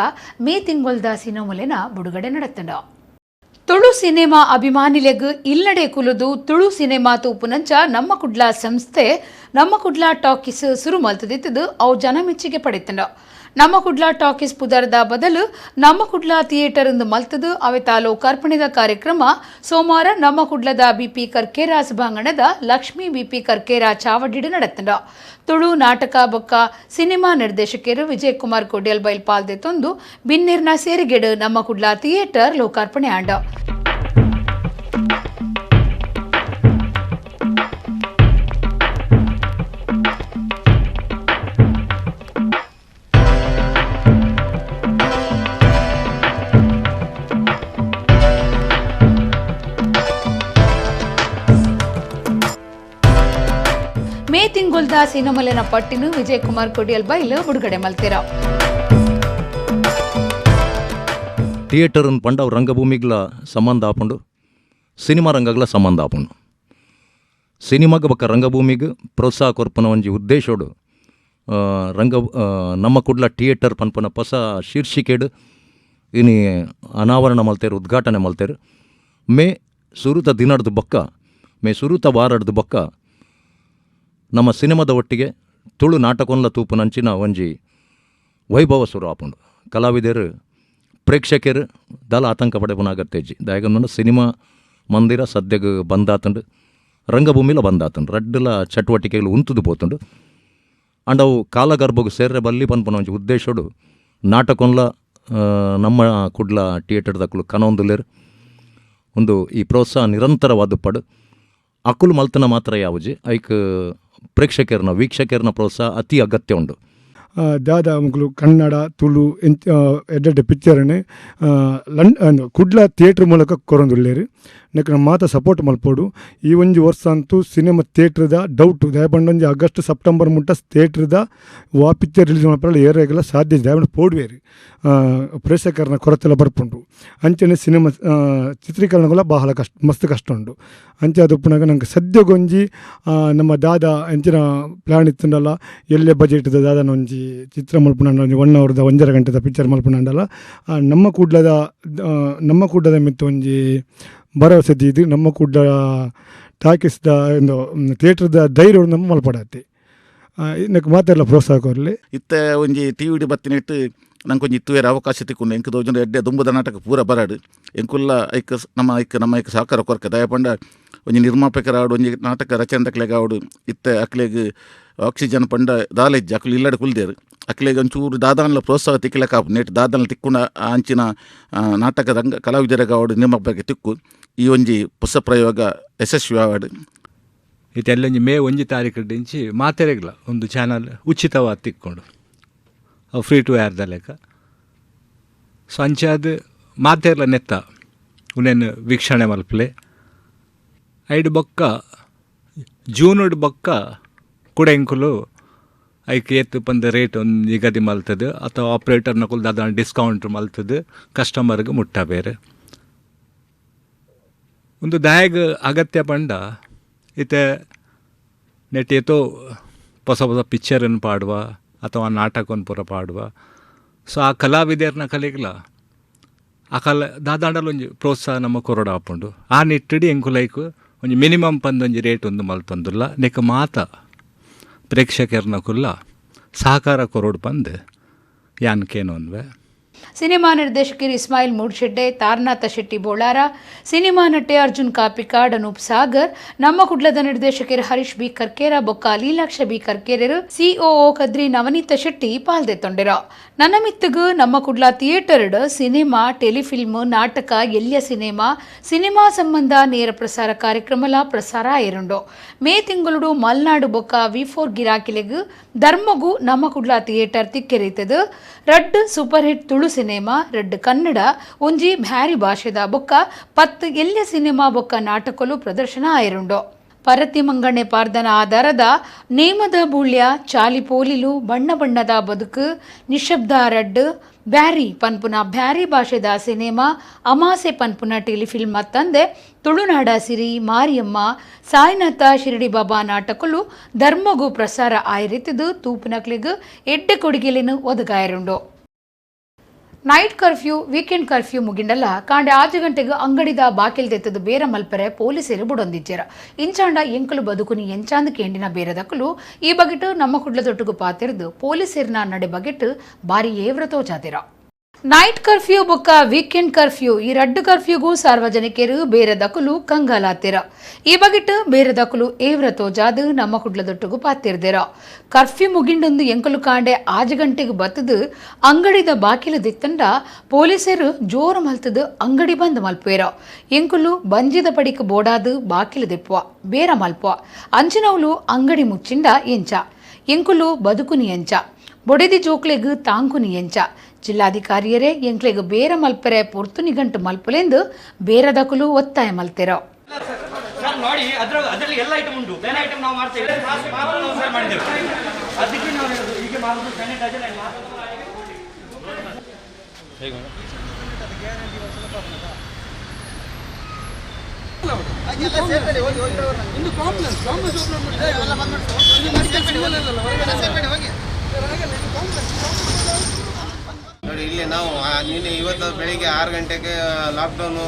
ಮೇ ತಿಂಗೊಲ್ದ ಸಿನಿಮಾಲೆನ ಬಿಡುಗಡೆ ನಡೆತುಂಡು. ತುಳು ಸಿನಿಮಾ ಅಭಿಮಾನಿಲೆಗು ಇಲ್ಲಡೆ ಕುಲುದು ತುಳು ಸಿನಿಮಾ ತೂಪುನಂಚ ನಮ್ಮ ಕುಡ್ಲ ಸಂಸ್ಥೆ ನಮ್ಮ ಕುಡ್ಲ ಟಾಕೀಸ್ ಸುರು ಮಲ್ತದಿತ್ತದು ಅವು ಜನ ಮೆಚ್ಚುಗೆ ಪಡೆತಂಡ. ನಮ್ಮ ಕುಡ್ಲ ಟಾಕೀಸ್ ಪುದರ್ದ ಬದಲು ನಮ್ಮ ಕುಡ್ಲ ಥಿಯೇಟರ್ ಎಂದು ಮಲ್ತದು ಅವೆತ ಲೋಕಾರ್ಪಣೆದ ಕಾರ್ಯಕ್ರಮ ಸೋಮವಾರ ನಮ್ಮ ಕುಡ್ಲದ ಬಿಪಿ ಕರ್ಕೇರ ಸಭಾಂಗಣದ ಲಕ್ಷ್ಮೀ ಬಿಪಿ ಕರ್ಕೇರ ಚಾವಡಿಡು ನಡೆತಂಡ. ತುಳು ನಾಟಕ ಬೊಕ್ಕ ಸಿನಿಮಾ ನಿರ್ದೇಶಕರು ವಿಜಯ್ ಕುಮಾರ್ ಕೊಡ್ಯಲ್ ಬೈಲ್ ಪಾಲ್ದೆ ತಂದು ಬಿನ್ನಿರ್ನ ಸೇರಿಗೆಡು ನಮ್ಮ ಕುಡ್ಲ ಥಿಯೇಟರ್ ಲೋಕಾರ್ಪಣೆ ಆಂಡ. ಮೇ ತಿಂಗೊಲ್ದ ಸಿನಿಮಾಲಿನ ಪಟ್ಟಿನ ವಿಜಯ್ ಕುಮಾರ್ ಕೊಡಿಯಲ್ ಬೈಲ್ ಬಿಡುಗಡೆ ಮಲ್ತಿರ. ಥಿಯೇಟರ್ ಪಂಡ ಅವು ರಂಗಭೂಮಿಗಳ ಸಂಬಂಧ ಆಪುಂಡು, ಸಿನಿಮಾ ರಂಗಗಳ ಸಂಬಂಧ ಆಪುಂಡು. ಸಿನಿಮಾಗ ಬಕ್ಕ ರಂಗಭೂಮಿಗೆ ಪ್ರೋತ್ಸಾಹ ಕೊರ್ಪನ ಒಂಜಿ ಉದ್ದೇಶೋಡು ನಮ್ಮ ಕುಡ್ಲ ಥಿಯೇಟರ್ ಪನ್ಪನ ಹೊಸ ಶೀರ್ಷಿಕೆಡು ಇನಿ ಅನಾವರಣ ಮಲ್ತೇರು, ಉದ್ಘಾಟನೆ ಮಲ್ತೇರು. ಮೇ ಸುರುತ ದಿನಡ್ದು ಬೊಕ್ಕ, ಮೇ ಸುರುತ ವಾರಡ್ದು ಬೊಕ್ಕ ನಮ್ಮ ಸಿನಿಮಾದ ಒಟ್ಟಿಗೆ ತುಳು ನಾಟಕೊಂಡ್ಲ ತೂಪುನಂಚಿನ ಒಂಜಿ ವೈಭವ ಸುರು ಆಪುಂಡು. ಕಲಾವಿದರು ಪ್ರೇಕ್ಷಕರು ದಾಲ ಆತಂಕ ಪಡೆಪುನಾಗತ್ತೇಜಿ ದಾಯಗಂದು ಸಿನಿಮಾ ಮಂದಿರ ಸದ್ಯಗೆ ಬಂದಾತುಂಡು, ರಂಗಭೂಮಿಲ ಬಂದಾತುಂಡು, ರಡ್ಡುಲ ಚಟುವಟಿಕೆಗಳು ಉಂತುದು ಪೋತುಂಡು. ಅಂಡ್ ಅವು ಕಾಲಗರ್ಭಗೂ ಸೇರ್ರೆ ಬಲ್ಲಿ ಪನ್ಪುನ ಒಂಜಿ ಉದ್ದೇಶೋಡು ನಾಟಕೊಂಡ್ಲ ನಮ್ಮ ಕುಡ್ಲ ಥಿಯೇಟರ್ ದಕ್ಕಲು ಕನೊಂದುಲ್ಲೇರು ಒಂದು ಈ ಪ್ರೋತ್ಸಾಹ ನಿರಂತರವಾದ ಪಡು ಅಕುಲು ಮಲ್ತನ ಮಾತ್ರ ಯಾವುಜಿ ಐಕ್ ಪ್ರೇಕ್ಷಕರನ್ನ ವೀಕ್ಷಕರನ್ನ ಪ್ರೋತ್ಸಾಹ ಅತಿ ಅಗತ್ಯ ಉಂಡು. ದಾದ ಮಕ್ಕಳು ಕನ್ನಡ ತುಳು ಎಡ್ಡೆ ಪಿಕ್ಚರ್ನೇ ಕುಡ್ಲ ಥಿಯೇಟ್ರ್ ಮೂಲಕ ಕೊರೊಂದುಲ್ಲೇರು. ನೆಕ್ ನಮ್ಮ ಮಾತ ಸಪೋರ್ಟ್ ಮಲ್ಪೋಡು. ಈ ಒಂಜಿ ವರ್ಷ ಅಂತೂ ಸಿನಿಮಾ ಥಿಯೇಟ್ರದ ಡೌಟ್ ದಯಪಂಡೊಂಜಿ ಆಗಸ್ಟ್ ಸೆಪ್ಟೆಂಬರ್ ಮುಟ್ಟ ಥಿಯೇಟ್ರದ ವಾ ಪಿಕ್ಚರ್ ರಿಲೀಸ್ ಮಾಡ್ಪಲ್ಲ ಏರೆಗೆಲ್ಲ ಸಾಧ್ಯ ದಯಪಂಡ ಪೋಡ್ವೇರಿ ಪ್ರೇಕ್ಷಕರನ್ನ ಕೊರತೆಲ್ಲ ಬರ್ಪುಂಡು. ಅಂಚನೆ ಸಿನಿಮಾ ಚಿತ್ರೀಕರಣಗಳ ಬಹಳ ಮಸ್ತ್ ಕಷ್ಟ ಉಂಡು. ಅಂಚೆ ಅದು ಉಪ್ಪುನಾಗ ನಂಗೆ ಸದ್ಯಗೊಂಜಿ ನಮ್ಮ ದಾದ ಅಂಚಿನ ಪ್ಲ್ಯಾನ್ ಇತ್ತುಂಡಲ್ಲ, ಎಲ್ಲೇ ಬಜೆಟ್ದ ದಾದನ ಒಂಜಿ ಚಿತ್ರ ಮಲ್ಪುನಂಡ ಒಂಜಿ 1 ಅವರ್ದ 1.5 ಗಂಟೆದ ಪಿಕ್ಚರ್ ಮಲ್ಪುನಂಡಲ್ಲ. ನಮ್ಮ ಕೂಡ್ಲದ ಮಿತ್ತು ಒಂಜಿ ಭರವಸೆ ಇದು ನಮ್ಮ ಕೂಡ ಟಾಕಿಸ್ದ ಒಂದು ಥಿಯೇಟ್ರದ ಧೈರ್ಯ ನಮ್ಮ ಮಲ್ಪಡತ್ತೆ. ಇದಕ್ಕೆ ಮಾತೆಲ್ಲ ಪ್ರೋತ್ಸಾಹ ಕೊರಲಿ. ಇತ್ತೆ ಒಂಜಿ ಟಿವಿಡಿ ಬತ್ತಿನಿಟ್ಟು ನಂಗೆ ಒಂಜಿ ಇತ್ತುವೇರ ಅವಕಾಶ ತಿಕ್ಕೊಂಡು ಎಂಕು ದೋಜನ ಎಡ್ಡೆ ದುಂಬುದ ನಾಟಕ ಪೂರ ಬರಾಡು ಎಂಕುಲ್ಲ ನಮ್ಮ ಸಹಕಾರ ಕೊರಕ ದಯಪಂಡ ಒಂಜಿ ನಿರ್ಮಾಪಕರಾಡು ಒಂಜಿ ನಾಟಕ ರಚನೆಕ್ಲೆಗ್ ಆವಡು ಇತ್ತೆ ಅಕ್ಲೆಗ್ ಆಕ್ಸಿಜನ್ ಪಂಡ ದಾಲೆಜ್ಜಿ ಅಕ್ಲು ಇಲ್ಲಡೆ ಕುಲ್ದೇರು ಅಕ್ಲೆಗ್ ಒಂಚೂರು ದಾದಾನ್ಲ ಪ್ರೋತ್ಸಾಹ ತಿಕ್ಕಲೆಕ್ಕ ನೆಟ್ ದಾದಾನ್ಲ ತಿಕ್ಕುಂಡ ಅಂಚಿನ ನಾಟಕ ರಂಗ ಕಲಾವಿದರಿಗೆ ಆವಡು ನಿರ್ಮಾಪಕರಿಗೆ ತಿಕ್ಕು ಈ ಒಂಜಿ ಹೊಸ ಪ್ರಯೋಗ ಯಶಸ್ವಿ ಆವಡು. ಇದೆಲ್ಲೊಂಜಿ ಮೇ 1 ತಾರೀಕಿಂಚಿ ಮಾತೆರೆಗ್ಲ ಒಂದು ಚಾನಲ್ ಉಚಿತವಾಗಿ ತಿಕ್ಕೊಂಡು ಅವು ಫ್ರೀ ಟು ಏರ್ದ ಲೆಕ್ಕ. ಸೊ ಅಂಚಾದ ಮಾತೆರ್ಲ ನೆತ್ತ ಉನೇನು ವೀಕ್ಷಣೆ ಮಲ್ಪಲೆ ಐಡು ಬೊಕ್ಕ ಜೂನುಡ್ ಬೊಕ್ಕ ಕೂಡ ಎಂಕುಲು ಐಕೆ ಎತ್ತು ಪಂದ ರೇಟ್ ಒಂದು ನಿಗದಿ ಮಲ್ತದೆ ಅಥವಾ ಆಪ್ರೇಟರ್ನ ಕುಲ್ದ ಅದನ್ನು ಡಿಸ್ಕೌಂಟ್ ಮಲ್ತದೆ ಕಸ್ಟಮರ್ಗೆ ಮುಟ್ಟ ಬೇರೆ ಒಂದು ದಾಯಗ ಅಗತ್ಯ ಪಂಡ ಇತ್ತೆ ನೆಟ್ ಏತೋ ಹೊಸ ಹೊಸ ಪಿಕ್ಚರನ್ನು ಪಾಡುವ ಅಥವಾ ನಾಟಕವನ್ನು ಪೂರ ಪಾಡುವ. ಸೊ ಆ ಕಲಾವಿದರ್ನ ಕಲೆಗ್ಲ ಆ ದಾದಾಂಡಲು ಒಂಜಿ ಪ್ರೋತ್ಸಾಹ ನಮ್ಮ ಕೊರಡ ಹಾಪುಂಡು. ಆ ನಿಟ್ಟಿಡಿ ಎಂಕುಲೈಕು ಒಂಜಿ ಮಿನಿಮಮ್ ಪಂದೊಂಜಿ ರೇಟ್ ಒಂದು ಮಲ್ತೊಂದುಲ್ಲ ನೆಕ್ ಮಾತ ಪ್ರೇಕ್ಷಕರ್ನ ಕುಲ್ಲ ಸಹಕಾರ ಕೊರೋಡು ಬಂದು ಯಾನ್ಕೇನು ಅಂದ್ವೆ. ಸಿನಿಮಾ ನಿರ್ದೇಶಕರು ಇಸ್ಮಾಯಿಲ್ ಮೂಡ್ಶೆಡ್ಡೆ, ತಾರನಾಥ ಶೆಟ್ಟಿ ಬೋಳಾರ, ಸಿನಿಮಾ ನಟಿ ಅರ್ಜುನ್ ಕಾಪಿಕಾಡ್, ಅನೂಪ್ ಸಾಗರ್, ನಮ್ಮ ಕುಡ್ಲದ ನಿರ್ದೇಶಕರು ಹರೀಶ್ ಬಿ ಕರ್ಕೇರ ಬೊಕ್ಕ ಲೀಲಾಕ್ಷ ಬಿ ಕರ್ಕೇರರು, ಸಿಒಒ ಕದ್ರಿ ನವನೀತ ಶೆಟ್ಟಿ ಪಾಲ್ದೆ ತೊಂಡೆರ. ನನ್ನ ಮಿತ್ತಗು ನಮ್ಮ ಕುಡ್ಲ ಥಿಯೇಟರ್ಡ್ ಸಿನಿಮಾ ಟೆಲಿಫಿಲ್ಮ್ ನಾಟಕ ಎಲ್ಯ ಸಿನಿಮಾ ಸಂಬಂಧ ನೇರ ಪ್ರಸಾರ ಕಾರ್ಯಕ್ರಮಲ ಪ್ರಸಾರ ಆಯಿರುಂಡು. ಮೇ ತಿಂಗಳು ಮಲ್ನಾಡು ಬೊಕ್ಕ V4 ಗಿರಾಕಿಲೆಗು ಧರ್ಮಗು ನಮ್ಮ ಕುಡ್ಲ ಥಿಯೇಟರ್ ತಿಕ್ಕೆರೀತದು. ರಡ್ ಸೂಪರ್ ಹಿಟ್ ತುಳು ಸಿನಿಮಾ, ರಡ್ ಕನ್ನಡ ಒಂಜಿ ಬ್ಯಾರಿ ಭಾಷೆದ ಬೊಕ್ಕ 10 ಎಲ್ಯ ಸಿನಿಮಾ ಬೊಕ್ಕ ನಾಟಕಲು ಪ್ರದರ್ಶನ ಆಯಿರುಂಡು. ಪರತಿ ಮಂಗಣ್ಣೆ ಪಾರ್ದನ ಆಧಾರದ ನೇಮದ ಬೂಳ್ಯ, ಚಾಲಿ ಪೋಲಿಲು, ಬಣ್ಣ ಬಣ್ಣದ ಬದುಕು, ನಿಶಬ್ದ ರಡ್, ಬ್ಯಾರಿ ಪನ್ಪುನ ಬ್ಯಾರಿ ಭಾಷೆದ ಸಿನಿಮಾ, ಅಮಾಸೆ ಪನ್ಪುನ ಟೆಲಿಫಿಲ್ಮ್ ಮತ್ತಂದೆ ತುಳುನಾಡ ಸಿರಿ, ಮಾರಿಯಮ್ಮ, ಸಾಯಿನಾಥ ಶಿರಡಿ ಬಾಬಾ ನಾಟಕಲು ಧರ್ಮಗು ಪ್ರಸಾರ ಆಯಿರಿತಿದ್ದು ತೂಪುನಕ್ಲಿಗು ಎಡ್ಡೆ ಕೊಡುಗೆಲಿನ ಒದಗಾಯಿರುಂಡು. ನೈಟ್ ಕರ್ಫ್ಯೂ, ವೀಕೆಂಡ್ ಕರ್ಫ್ಯೂ ಮುಗಿಂಡಲ್ಲ ಕಾಂಡೆ 6 ಗಂಟೆಗೆ ಅಂಗಡಿದ ಬಾಕಿಲ್ ದೆತ್ತದು ಬೇರೆ ಮಲ್ಪರೆ ಪೊಲೀಸರು ಬುಡೊಂದಿಜ್ಜೆರ. ಇಂಚಾಂಡ ಎಂಕಲು ಬದುಕುನಿ ಎಂಚಾಂದ ಕೇಂಡಿನ ಬೇರೆ ದಕ್ಕಲು ಈ ಬಗೆಟ್ ನಮ್ಮ ಕುಡ್ಲದೊಟ್ಟಿಗೂ ಪಾತಿರ್ದು ಪೊಲೀಸರಿನ ನಡೆ ಬಗೆಟ್ ಬಾರಿ ಏವ್ರ ತೋಜಾದಿರ. ನೈಟ್ ಕರ್ಫ್ಯೂ ಬೊಕ್ಕ ವೀಕೆಂಡ್ ಕರ್ಫ್ಯೂ ಈ 2 ಕರ್ಫ್ಯೂಗೂ ಸಾರ್ವಜನಿಕರು ಬೇರೆ ದಕ್ಕಲು ಕಂಗಾಲಾತಿರ. ಈ ಬಗೆಟ್ ಬೇರೆ ದಕ್ಕಲು ಏವ್ರ ತೋಜಾದು ನಮ್ಮ ಕುಡ್ಲದೊಟ್ಟಿಗೂ ಪಾತಿರ್ದಿರ. ಕರ್ಫ್ಯೂ ಮುಗಿಂಡೊಂದು ಎಂಕಲು ಕಾಂಡೆ 6 ಗಂಟೆಗೆ ಬತ್ತದು ಅಂಗಡಿದ ಬಾಕಿಲು ದಿತ್ತಂಡ ಪೊಲೀಸರು ಜೋರು ಮಲ್ತದು ಅಂಗಡಿ ಬಂದ್ ಮಲ್ಪೇರ. ಎಂಕುಲು ಬಂಜಿದ ಪಡಿಕ ಬೋಡಾದು ಬಾಕಿಲು ದಿಪ್ಪುವ ಬೇರ ಮಲ್ಪುವ ಅಂಚಿನವಲು ಅಂಗಡಿ ಮುಚ್ಚಿಂಡ ಎಂಚ ಎಂಕುಲು ಬದುಕುನಿ ಎಂಚ ಬೊಡೆದಿ ಜೋಕ್ಲೆಗ್ ತಾಂಕುನಿ ಎಂಚ. ಜಿಲ್ಲಾಧಿಕಾರಿಯರೇ ಎಂಕ್ಲೆಗ್ ಬೇರೆ ಮಲ್ಪರೆ ಪೊರ್ತು ನಿಗಂಟು ಮಲ್ಪುಲೆಂದು ಬೇರೆ ದಕಲು ಒತ್ತಾಯ ಮಲ್ತೆರ. ನೋಡಿ ಅದರಲ್ಲಿ ಎಲ್ಲ ಐಟಮ್ ಉಂಟು, ಬೇರೆ ಐಟಮ್ ನಾವು ಮಾಡ್ತೇವೆ, ಅದಕ್ಕೆ ನಾವು ಹೀಗೆ ಮಾಡೋದು ಸ್ಯಾನಿಟೈಸರ್ ನೋಡಿ ಇಲ್ಲಿ ನಾವು ನಿನ್ನೆ ಇವತ್ತು ಬೆಳಿಗ್ಗೆ 6 ಗಂಟೆಗೆ ಲಾಕ್ಡೌನು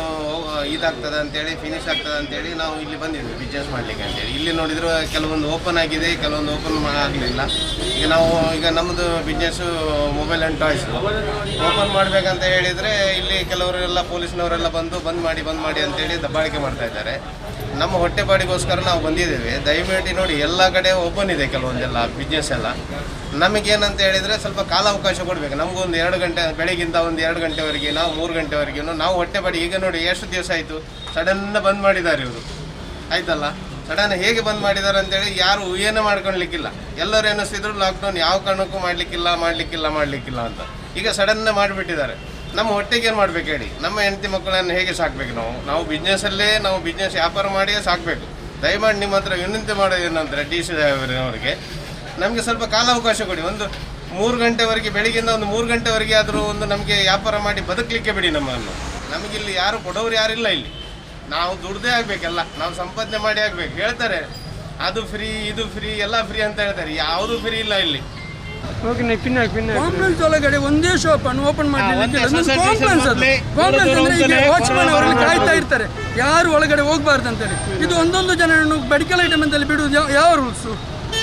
ಇದಾಗ್ತದೆ ಅಂತೇಳಿ ಫಿನಿಶ್ ಆಗ್ತದೆ ಅಂತೇಳಿ ನಾವು ಇಲ್ಲಿ ಬಂದಿದ್ವಿ ಬಿಸ್ನೆಸ್ ಮಾಡಲಿಕ್ಕೆ ಅಂತೇಳಿ. ಇಲ್ಲಿ ನೋಡಿದ್ರು ಕೆಲವೊಂದು ಓಪನ್ ಆಗಿದೆ, ಕೆಲವೊಂದು ಓಪನ್ ಆಗಲಿಲ್ಲ. ಈಗ ನಮ್ಮದು business mobile and toys open ಮಾಡಬೇಕಂತ ಹೇಳಿದರೆ ಇಲ್ಲಿ ಕೆಲವರೆಲ್ಲ ಪೊಲೀಸ್ನವರೆಲ್ಲ ಬಂದ್ ಮಾಡಿ ಅಂತೇಳಿ ದಬ್ಬಾಳಿಕೆ ಮಾಡ್ತಾ ಇದ್ದಾರೆ. ನಮ್ಮ ಹೊಟ್ಟೆಪಾಡಿಗೋಸ್ಕರ ನಾವು ಬಂದಿದ್ದೇವೆ. ದಯವಿಟ್ಟು ನೋಡಿ, ಎಲ್ಲ ಕಡೆ ಓಪನ್ ಇದೆ ಕೆಲವೊಂದೆಲ್ಲ ಬಿಸ್ನೆಸ್ ಎಲ್ಲ. ನಮಗೇನಂತ ಹೇಳಿದರೆ ಸ್ವಲ್ಪ ಕಾಲಾವಕಾಶ ಕೊಡಬೇಕು. ನಮಗೊಂದು 2 ಗಂಟೆ, ಬೆಳಗಿಂದ ಒಂದು 2 ಗಂಟೆವರೆಗೆ, ನಾವು 3 ಗಂಟೆವರೆಗೂ ನಾವು ಹೊಟ್ಟೆಪಾಡಿ. ಈಗ ನೋಡಿ ಎಷ್ಟು ದಿವಸ ಆಯಿತು ಸಡನ್ ಬಂದ್ ಮಾಡಿದ್ದಾರೆ ಇವರು, ಆಯ್ತಲ್ಲ. ಸಡನ್ ಹೇಗೆ ಬಂದ್ ಮಾಡಿದ್ದಾರೆ ಅಂತೇಳಿ ಯಾರು ಏನು ಮಾಡ್ಕೊಳ್ಲಿಕ್ಕಿಲ್ಲ. ಎಲ್ಲರೂ ಎನಿಸ್ತಿದ್ರು ಲಾಕ್ಡೌನ್ ಯಾವ ಕಾರಣಕ್ಕೂ ಮಾಡಲಿಕ್ಕಿಲ್ಲ ಅಂತ. ಈಗ ಸಡನ್ ಮಾಡಿಬಿಟ್ಟಿದ್ದಾರೆ. ನಮ್ಮ ಹೊಟ್ಟೆಗೆ ಏನು ಮಾಡ್ಬೇಕು ಹೇಳಿ? ನಮ್ಮ ಹೆಂಡತಿ ಮಕ್ಕಳನ್ನು ಹೇಗೆ ಸಾಕಬೇಕು? ನಾವು ಬಿಸ್ನೆಸ್ಸಲ್ಲೇ ನಾವು ಬಿಸ್ನೆಸ್ ವ್ಯಾಪಾರ ಮಾಡಿಯೇ ಸಾಕಬೇಕು. ದಯಮಾಡಿ ನಿಮ್ಮ ಹತ್ರ ವಿನಂತಿ ಮಾಡೋದು ಏನಂದರೆ DC ಅವರಿಗೆ ನಮಗೆ ಸ್ವಲ್ಪ ಕಾಲಾವಕಾಶ ಕೊಡಿ. ಒಂದು 3 ಗಂಟೆವರೆಗೆ, ಬೆಳಿಗ್ಗೆಯಿಂದ ಒಂದು 3 ಗಂಟೆವರೆಗೆ ಆದರೂ ಒಂದು ನಮಗೆ ವ್ಯಾಪಾರ ಮಾಡಿ ಬದುಕಲಿಕ್ಕೆ ಬಿಡಿ ನಮ್ಮನ್ನು. ನಮಗಿಲ್ಲಿ ಯಾರು ಕೊಡೋರು ಯಾರಿಲ್ಲ ಇಲ್ಲಿ. ನಾವು ದುಡ್ದೇ ಆಗಬೇಕೆಲ್ಲ, ನಾವು ಸಂಪಾದನೆ ಮಾಡಿ ಆಗಬೇಕು. ಹೇಳ್ತಾರೆ ಅದು ಫ್ರೀ, ಇದು ಫ್ರೀ, ಎಲ್ಲ ಫ್ರೀ ಅಂತ ಹೇಳ್ತಾರೆ. ಯಾವುದೂ ಫ್ರೀ ಇಲ್ಲ ಇಲ್ಲಿ. ಕಾಂಪ್ಲೆಕ್ಸ್ ಒಳಗಡೆ ಒಂದೇ ಶಾಪ್ ಅನ್ನು ಓಪನ್ ಮಾಡಲಿಕ್ಕೆ ಕಾಂಪ್ಲೆಕ್ಸ್ ಅಂದ್ರೆ ವಾಚ್ಮನ್ ಅವರಲ್ಲಿ ಕಾಯ್ತಾ ಇರ್ತಾರೆ, ಯಾರು ಒಳಗಡೆ ಹೋಗ್ಬಾರ್ದು ಅಂತೇಳಿ. ಇದು ಒಂದೊಂದು ಜನರನ್ನು ಮೆಡಿಕಲ್ ಐಟಮ್ ಅಂತಲ್ಲಿ ಬಿಡುವುದು ಯಾವ ರೂಲ್ಸು?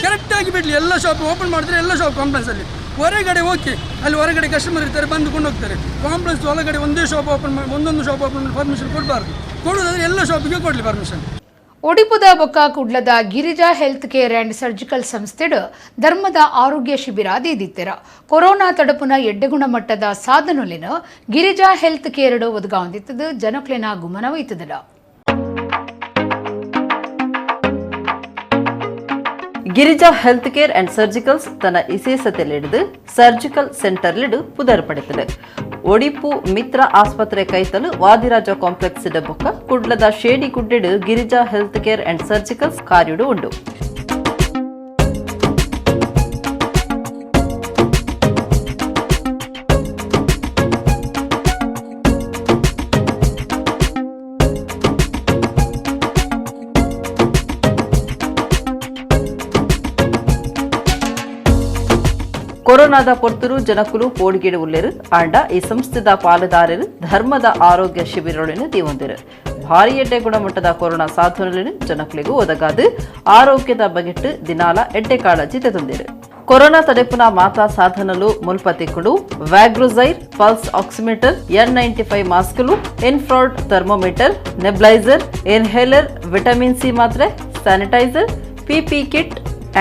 ಕರೆಕ್ಟಾಗಿ ಬಿಡಲಿ. ಎಲ್ಲ ಶಾಪ್ ಓಪನ್ ಮಾಡಿದ್ರೆ ಎಲ್ಲ ಶಾಪ್ ಕಾಂಪ್ಲೆಕ್ಸಲ್ಲಿ. ಹೊರಗಡೆ ಹೋಗಿ ಅಲ್ಲಿ ಹೊರಗಡೆ ಕಸ್ಟಮರ್ ಇರ್ತಾರೆ, ಬಂದು ಕೊಂಡು ಹೋಗ್ತಾರೆ. ಕಾಂಪ್ಲೆಕ್ಸ್ ಒಳಗಡೆ ಒಂದೇ ಶಾಪ್ ಓಪನ್ ಮಾಡಿ ಒಂದೊಂದು ಶಾಪ್ ಓಪನ್ ಮಾಡಿ ಪರ್ಮಿಷನ್ ಕೊಡಬಾರ್ದು. ಕೊಡುವುದಾದ್ರೆ ಎಲ್ಲ ಶಾಪಿಗೆ ಕೊಡಲಿ ಪರ್ಮಿಷನ್. ಒಡಿಪುದ ಬೊಕ್ಕ ಕುಡ್ಲದ Girija health care and surgical ಸಂಸ್ಥೆಡ್ ಧರ್ಮದ ಆರೋಗ್ಯ ಶಿಬಿರ ದೀದಿತ್ತೆರ. ಕೊರೋನಾ ತಡುಪುನ ಎಡ್ಡೆಗುಣ ಮಟ್ಟದ ಸಾಧನೊಲಿನ ಗಿರಿಜಾ ಹೆಲ್ತ್ ಕೇರ್ಡ್ ಒದಗಾವಂದಿತ್ತದು ಜನಕ್ಲೆನ ಗುಮನವೈತದಡ. Girija health care and surgicals ತನ್ನ ವಿಶೇಷತೆಲಿಡಿದು ಸರ್ಜಿಕಲ್ ಸೆಂಟರ್ಲಿಡು ಪುದರ್ ಪಡೆತದೆ. ಒಡಿಪು ಮಿತ್ರ ಆಸ್ಪತ್ರೆ ಕೈತಲು ವಾದಿರಾಜ ಕಾಂಪ್ಲೆಕ್ಸ್ ಬೊಕ್ಕ ಕುಡ್ಲದ ಶೇಡಿ ಕುಡ್ಡೆಡು Girija health care and surgicals ಕಾರ್ಯುಡು ಉಂಡು. ಕೊರೋನಾದ ಪೊರ್ತರು ಜನಕುಲು ಪೋಡಿಗೆಡು ಉಲ್ಲೆರು ಆಂಡ ಈ ಸಂಸ್ಥೆದ ಪಾಲುದಾರರು ಧರ್ಮದ ಆರೋಗ್ಯ ಶಿಬಿರಗಳನ್ನು ತೀವೊಂದಿರು. ಭಾರಿ ಎಡ್ಡೆ ಗುಣಮಟ್ಟದ ಕೊರೋನಾ ಸಾಧನಗಳನ್ನು ಜನಕುಲಿಗೂ ಒದಗಾದು ಆರೋಗ್ಯದ ಬಗೆಟ್ಟು ದಿನಾಲ ಎಡ್ಡೆ ಕಾಳಜಿ ತೆತೊಂದಿರು. ಕೊರೋನಾ ತಡೆಪುನ ಮಾತಾ ಸಾಧನಲು ಮುಲ್ಪತಿಕ್ಕುಡು ವ್ಯಾಗ್ರೋಸೈರ್, ಪಲ್ಸ್ ಆಕ್ಸಿಮೀಟರ್, N95 ಮಾಸ್ಕುಲು, infrared thermometer, nebulizer, inhaler, vitamin C ಮಾತ್ರೆ, sanitizer, PP kit,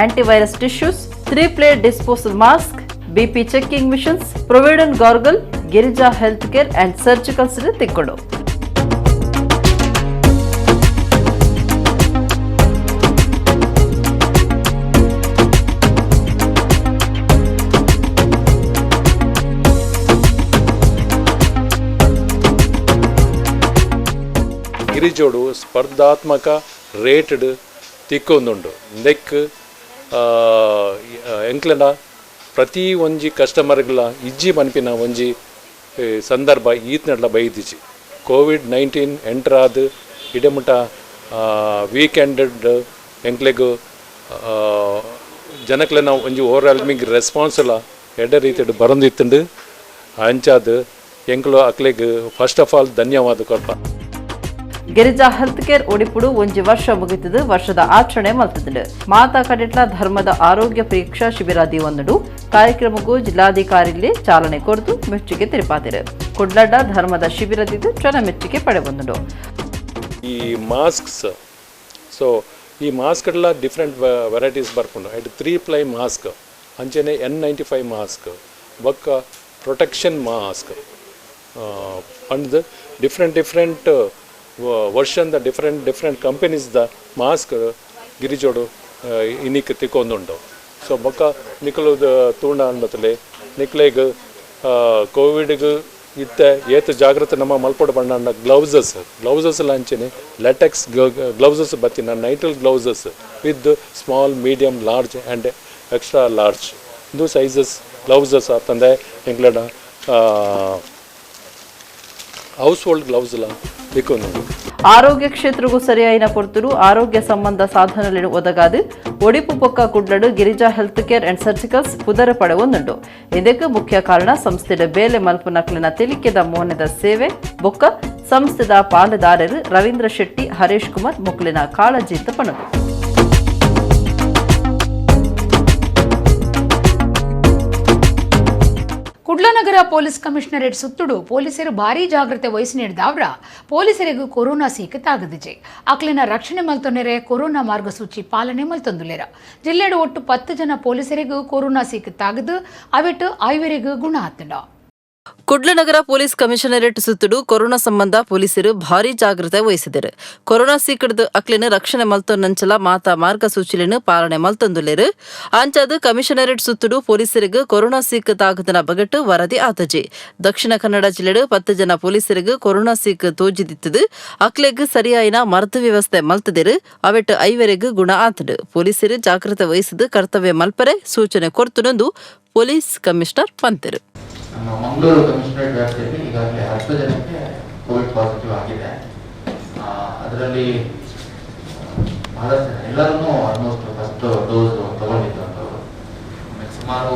antivirus tissues, 3-plate disposal mask, BP checking machines, Provident Gargle, Girija Healthcare and Surgical ತಿಕ್ಕೊಡು. ಗಿರಿಜೋಡು ಸ್ಪರ್ಧಾತ್ಮಕ ರೇಟೆಡ್ ತಿಕ್ಕೊಂದುಂಡು. ನೆಕ್ ಎಂಕ್ಲೆನ ಪ್ರತಿ ಒಂಜಿ ಕಸ್ಟಮರ್ಗಳ ಇಜ್ಜಿ ಮನ್ಪಿನ ಒಂಜಿ ಸಂದರ್ಭ ಈತ್ನೆಡ್ಲ ಬೈದಿಜಿ. ಕೋವಿಡ್-19 ಎಂಟ್ರಾದು ಇಡಮುಟ ವೀಕೆಂಡ್ ಎಂಕ್ಲೆಗ್ ಜನಕ್ಲೆನ ಒಂಜಿ ಓವರ್ವೆಲ್ಮಿಂಗ್ ರೆಸ್ಪಾನ್ಸ್ಲ ಎಡ್ಡೆ ರೀತಿಡ್ ಬರೊಂದಿತ್ತುಂಡು. ಅಂಚಾದು ಎಂಕ್ಲು ಅಕ್ಲೆಗ್ ಫಸ್ಟ್ ಆಫ್ ಆಲ್ ಧನ್ಯವಾದ ಕೊರ್ಪ. ಗಿರಿಜಾ ಹೆಲ್ತ್ ಕೇರ್ ಒಡಿಪುಡು ಒಂಜಿ ವರ್ಷ ಮುಗಿತದು ವರ್ಷದ ಆಚರಣೆ ಮಲ್ತದು. ಮಾತಾ ಕಡೆಟ್ಲ ಧರ್ಮದ ಆರೋಗ್ಯ ಪರೀಕ್ಷಾ ಶಿಬಿರ ದೀವೊಂದುಡು ಕಾರ್ಯಕ್ರಮಕ್ಕೂ ಜಿಲ್ಲಾಧಿಕಾರಿಲಿ ಚಾಲನೆ ಕೊರ್ದು ಮೆಚ್ಚುಗೆ ತಿರುಪಾತಿರು. ಕುಡ್ಲಡ್ಡ ಧರ್ಮದ ಶಿಬಿರದಿದ್ದು ಜನ ಮೆಚ್ಚುಗೆ ಪಡೆಬಂದುಡು. ಈ ಮಾಸ್ಕ್ಸ್, ಸೊ ಈ ಮಾಸ್ಕ್ಲ ಡಿಫ್ರೆಂಟ್ ವೆರೈಟೀಸ್ ಬರ್ಕೊಂಡು ಐಟ್ 3-ply ಮಾಸ್ಕ್ ಅಂಚೆನೆ N95 ಮಾಸ್ಕ್ ಬೊಕ್ಕ protection mask and different version ದ ಡಿಫ್ರೆಂಟ್ ಕಂಪನೀಸ್ ದ ಮಾಸ್ಕ್ ಗಿರಿಜೋಡು ಇನ್ನಿಕ್ ತಿಕ್ಕೊಂದುಂಡು. ಸೊ ಬೊಕ್ಕ ನಿಕ್ಲು ತೂಂಡ ಅನ್ಬತ್ತಲೆ ನಿಕ್ಲೆಗ್ ಕೋವಿಡ್ಗೆ ಇತ್ತೆ ಏತು ಜಾಗ್ರತೆ ನಮ್ಮ ಮಲ್ಪೊಡು ಬಣ್ಣ ಗ್ಲೌಸಸ್ ಲಾಂಚೆನೆ ಲ್ಯಾಟೆಕ್ಸ್ ಗ್ಲೌಸಸ್ ಬತ್ತಿನ nitrile gloves with small, medium, large and extra large ಇದು ಸೈಜಸ್ ಗ್ಲೌಸಸ್ ತಂದೆ ಎಂಗ್ಲಡ హౌస్ హోల్డ్ గ్లౌజ్లా దిక్కున్నాడు ఆరోగ్య క్షేత్రకు సరి అయిన పొర్తులు ఆరోగ్య సంబంధ సాధనలను ಒದಗಾದು ಒಡಿಪು ಪೊಕ್ಕ ಕುಡ್ಲಡು Girija health care and surgicals ಪುದರ ಪಡೆವೊಂದುಂಡು ಇದಕ್ಕೆ ಮುಖ್ಯ ಕಾರಣ ಸಂಸ್ಥೆಯ ಬೇಲೆ ಮಲ್ಪುನಕ್ಲಿನ ತಿಳಿಕೆದ ಮೋಹನದ ಸೇವೆ ಬೊಕ್ಕ ಸಂಸ್ಥೆದ ಪಾಲುದಾರರು ರವೀಂದ್ರ ಶೆಟ್ಟಿ ಹರೀಶ್ ಕುಮಾರ್ ಮುಕ್ಲಿನ ಕಾಳಜಿತ ಪಣದು ಕುಡ್ಲನಗರ ಪೊಲೀಸ್ ಕಮಿಷನರೇಟ್ ಸುತ್ತುಡು ಪೊಲೀಸರು ಭಾರೀ ಜಾಗ್ರತೆ ವಹಿಸಿ ನೀಡಿದವ್ರ ಪೊಲೀಸರಿಗೂ ಕೊರೋನಾ ಸೀಕೆ ತಾಗದಿಜೆ ಅಕ್ಲಿನ ರಕ್ಷಣೆ ಮಲ್ತೊನೆರೆ ಕೊರೋನಾ ಮಾರ್ಗಸೂಚಿ ಪಾಲನೆ ಮಲ್ತೊಂದುಲೆರ ಜಿಲ್ಲೆಡು ಒಟ್ಟು 10 ಜನ ಪೊಲೀಸರಿಗೂ ಕೊರೋನಾ ಸೀಕೆ ತಾಗದು ಅವಿಟ್ಟು 5 ಗುಣ ಆತಂಡ ಕುಡ್ಲನಗರ ಪೊಲೀಸ್ ಕಮಿಷನರೇಟ್ ಸುತ್ತುಡು ಕೊರೋನಾ ಸಂಬಂಧ ಪೊಲೀಸರು ಭಾರೀ ಜಾಗ್ರತೆ ವಹಿಸಿದರು ಕೊರೋನಾ ಸೀಕಡದು ಅಕ್ಲಿನ ರಕ್ಷಣೆ ಮಲ್ತೊನ್ನಂಚಲ ಮಾತಾ ಮಾರ್ಗಸೂಚಿలను ಪಾಲನೆ ಮಲ್ತೊಂದುಲೆರು ಅಂಚಾದು ಕಮಿಷನರೇಟ್ ಸುತ್ತುಡು ಪೊಲೀಸರಿಗೂ ಕೊರೋನಾ ಸೀಕ್ ತಾಗದನ ಬಗಟ್ಟು ವರದಿ ಆತಜಿ ದಕ್ಷಿಣ ಕನ್ನಡ ಜಿಲ್ಲೆಡು 10 ಜನ ಪೊಲೀಸರಿಗೂ ಕೊರೋನಾ ಸೀಕ್ ತೋಜಿದಿತ್ತದು ಅಕ್ಲೆಗ್ ಸರಿಯಾಯಿನ ಮರ್ದ ವ್ಯವಸ್ಥೆ ಮಲ್ತದಿರು ಅವೆಟ್ಟು 5 ಗುಣ ಆತಡು ಪೊಲೀಸರು ಜಾಗ್ರತೆ ವಹಿಸಿದು ಕರ್ತವ್ಯ ಮಲ್ಪರೆ ಸೂಚನೆ ಕೊರ್ತುನೊಂದು ಪೊಲೀಸ್ ಕಮಿಷನರ್ ಪಂತರು ನಮ್ಮ ಮಂಗಳೂರು ಕಮಿಷನರೇಟ್ ವ್ಯಾಪ್ತಿಯಲ್ಲಿ ಈಗಾಗಲೇ 10 ಜನಕ್ಕೆ ಕೋವಿಡ್ ಪಾಸಿಟಿವ್ ಆಗಿದೆ. ಅದರಲ್ಲಿ ಬಹಳಷ್ಟು ಎಲ್ಲರೂ ಆಲ್ಮೋಸ್ಟ್ ಫಸ್ಟ್ ಡೋಸ್ ತಗೊಂಡಿದ್ದಂಥವ್ರು, ಸುಮಾರು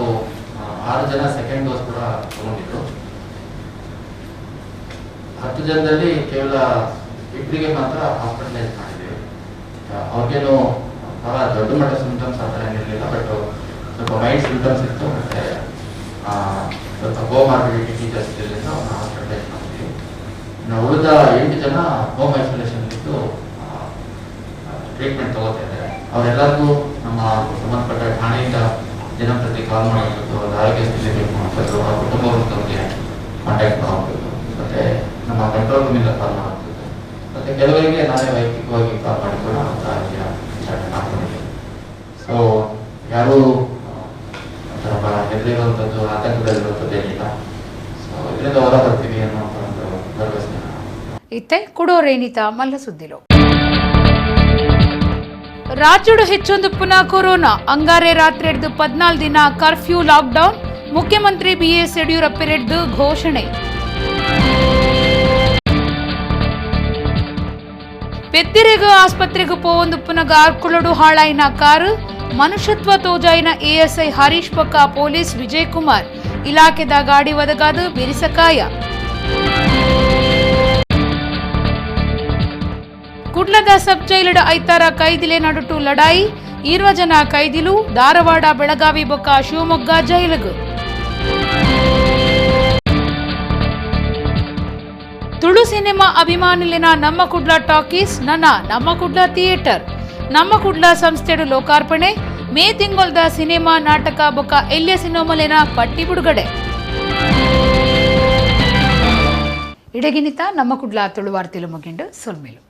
6 ಜನ ಸೆಕೆಂಡ್ ಡೋಸ್ ಕೂಡ ತಗೊಂಡಿದ್ರು. 10 ಜನದಲ್ಲಿ ಕೇವಲ 2 ಮಾತ್ರ ಹಾಸ್ಪಿಟಲೈಸ್ ಮಾಡಿದ್ದೀವಿ. ಅವ್ರಿಗೇನು ಬಹಳ ದೊಡ್ಡ ಮಟ್ಟ ಸಿಂಪ್ಟಮ್ಸ್ ಆ ಥರ ಏನಿರಲಿಲ್ಲ, ಬಟ್ ಸ್ವಲ್ಪ ಮೈಲ್ಡ್ ಸಿಂಪ್ಟಮ್ಸ್ ಇತ್ತು. ಮತ್ತು ಸ್ವಲ್ಪ ಕೋಮಾರ್ಬಿಡಿಟಿ ಫೀಚರ್ಸ್ ಇದ್ರಿಂದ ಅವ್ರನ್ನ ಹಾಸ್ಪಿಟಲೈಸ್ ಮಾಡ್ತೀವಿ. ಇನ್ನು ಉಳಿದ 8 ಜನ ಹೋಮ್ ಐಸೋಲೇಷನ್ ಇದ್ದು ಟ್ರೀಟ್ಮೆಂಟ್ ತಗೋತಾ ಇದ್ದಾರೆ. ಅವರೆಲ್ಲರಿಗೂ ನಮ್ಮ ಸಂಬಂಧಪಟ್ಟ ಠಾಣೆಯಿಂದ ದಿನಂಪ್ರತಿ ಕಾಲ್ ಮಾಡಬೇಕು, ಅವ್ರ ಆರೋಗ್ಯ ಸ್ಥಿತಿ ಚೆಕ್ ಮಾಡಬೇಕು, ಅವ್ರ ಕುಟುಂಬ ವೃತ್ತಕ್ಕೆ ಕಾಂಟ್ಯಾಕ್ಟ್ ಮಾಡಬೇಕು, ಮತ್ತು ನಮ್ಮ ಕಂಟ್ರೋಲ್ ರೂಮಿಂದ ಕಾಲ್ ಮಾಡಬೇಕು, ಮತ್ತು ಕೆಲವರಿಗೆ ನಾನೇ ವೈಯಕ್ತಿಕವಾಗಿ ಕಾಲ್ ಮಾಡಿಕೊಂಡು ಅಂತ ಆರೋಗ್ಯ ವಿಚಾರಣೆ ಮಾಡ್ಕೊಂಡಿದ್ದೀವಿ. ಸೊ ಯಾರೂ ಸ್ವಲ್ಪ ಹೆದರಿರುವಂಥದ್ದು, ಆತಂಕದಲ್ಲಿರುವಂಥದ್ದು ಏನಿಲ್ಲ. ಸೊ ಇದರಿಂದ ಹೊರ ಬರ್ತೀವಿ ಅನ್ನುವಂಥ ಒಂದು ಭರವಸೆ. ಇತ್ತೆ ಕುಡೋರೇನಿತ ಮಲ್ಲ ಸುದ್ದಿಲು ರಾಜ್ಯಡು ಹೆಚ್ಚೊಂದು ಪುನಃ ಕೊರೋನಾ ಅಂಗಾರೆ ರಾತ್ರಿ ಹಿಡಿದು 14 ದಿನ ಕರ್ಫ್ಯೂ ಲಾಕ್ಡೌನ್ ಮುಖ್ಯಮಂತ್ರಿ BS ಯಡಿಯೂರಪ್ಪ ಘೋಷಣೆ. ಪೆತ್ತಿರೆಗೂ ಆಸ್ಪತ್ರೆಗೂ ಪೋವೊಂದು ಪುನಗ ಆರ್ಕುಳಡು ಹಾಳಾಯಿನ ಕಾರು ಮನುಷ್ಯತ್ವ ತೋಜಾಯಿನ ASI ಹರೀಶ್ ಪಕ್ಕ ಪೊಲೀಸ್ ವಿಜಯ್ ಕುಮಾರ್ ಇಲಾಖೆದ ಗಾಡಿ ಒದಗಾದು ಬಿರಿಸಕಾಯ. ಕುಡ್ಲದ ಸಬ್ ಜೈಲಡ ಐತಾರ ಕೈದಿಲೆ ನಡುಟು ಲಡಾಯಿ 20 ಜನ ಕೈದಿಲು ಧಾರವಾಡ ಬೆಳಗಾವಿ ಬೊಕ್ಕ ಶಿವಮೊಗ್ಗ ಜೈಲುಗು. ತುಳು ಸಿನಿಮಾ ಅಭಿಮಾನಿಲಿನ ನಮ್ಮ ಕುಡ್ಲ ಟಾಕೀಸ್ ನಮ್ಮ ಕುಡ್ಲ ಥಿಯೇಟರ್ ನಮ್ಮ ಕುಡ್ಲ ಸಂಸ್ಥೆಡು ಲೋಕಾರ್ಪಣೆ. ಮೇ ತಿಂಗೊಲ್ದ ಸಿನಿಮಾ ನಾಟಕ ಬೊಕ್ಕ ಎಲ್ಯ ಸಿನಿಮಾಲಿನ ಪಟ್ಟಿ ಬಿಡುಗಡೆ. ಇಡಗಿನಿತ ನಮ್ಮ ಕುಡ್ಲ ತುಳು ವಾರ್ತೆಲು ಮುಗಿಂಡು ಸೊಲ್ಮೇಲು.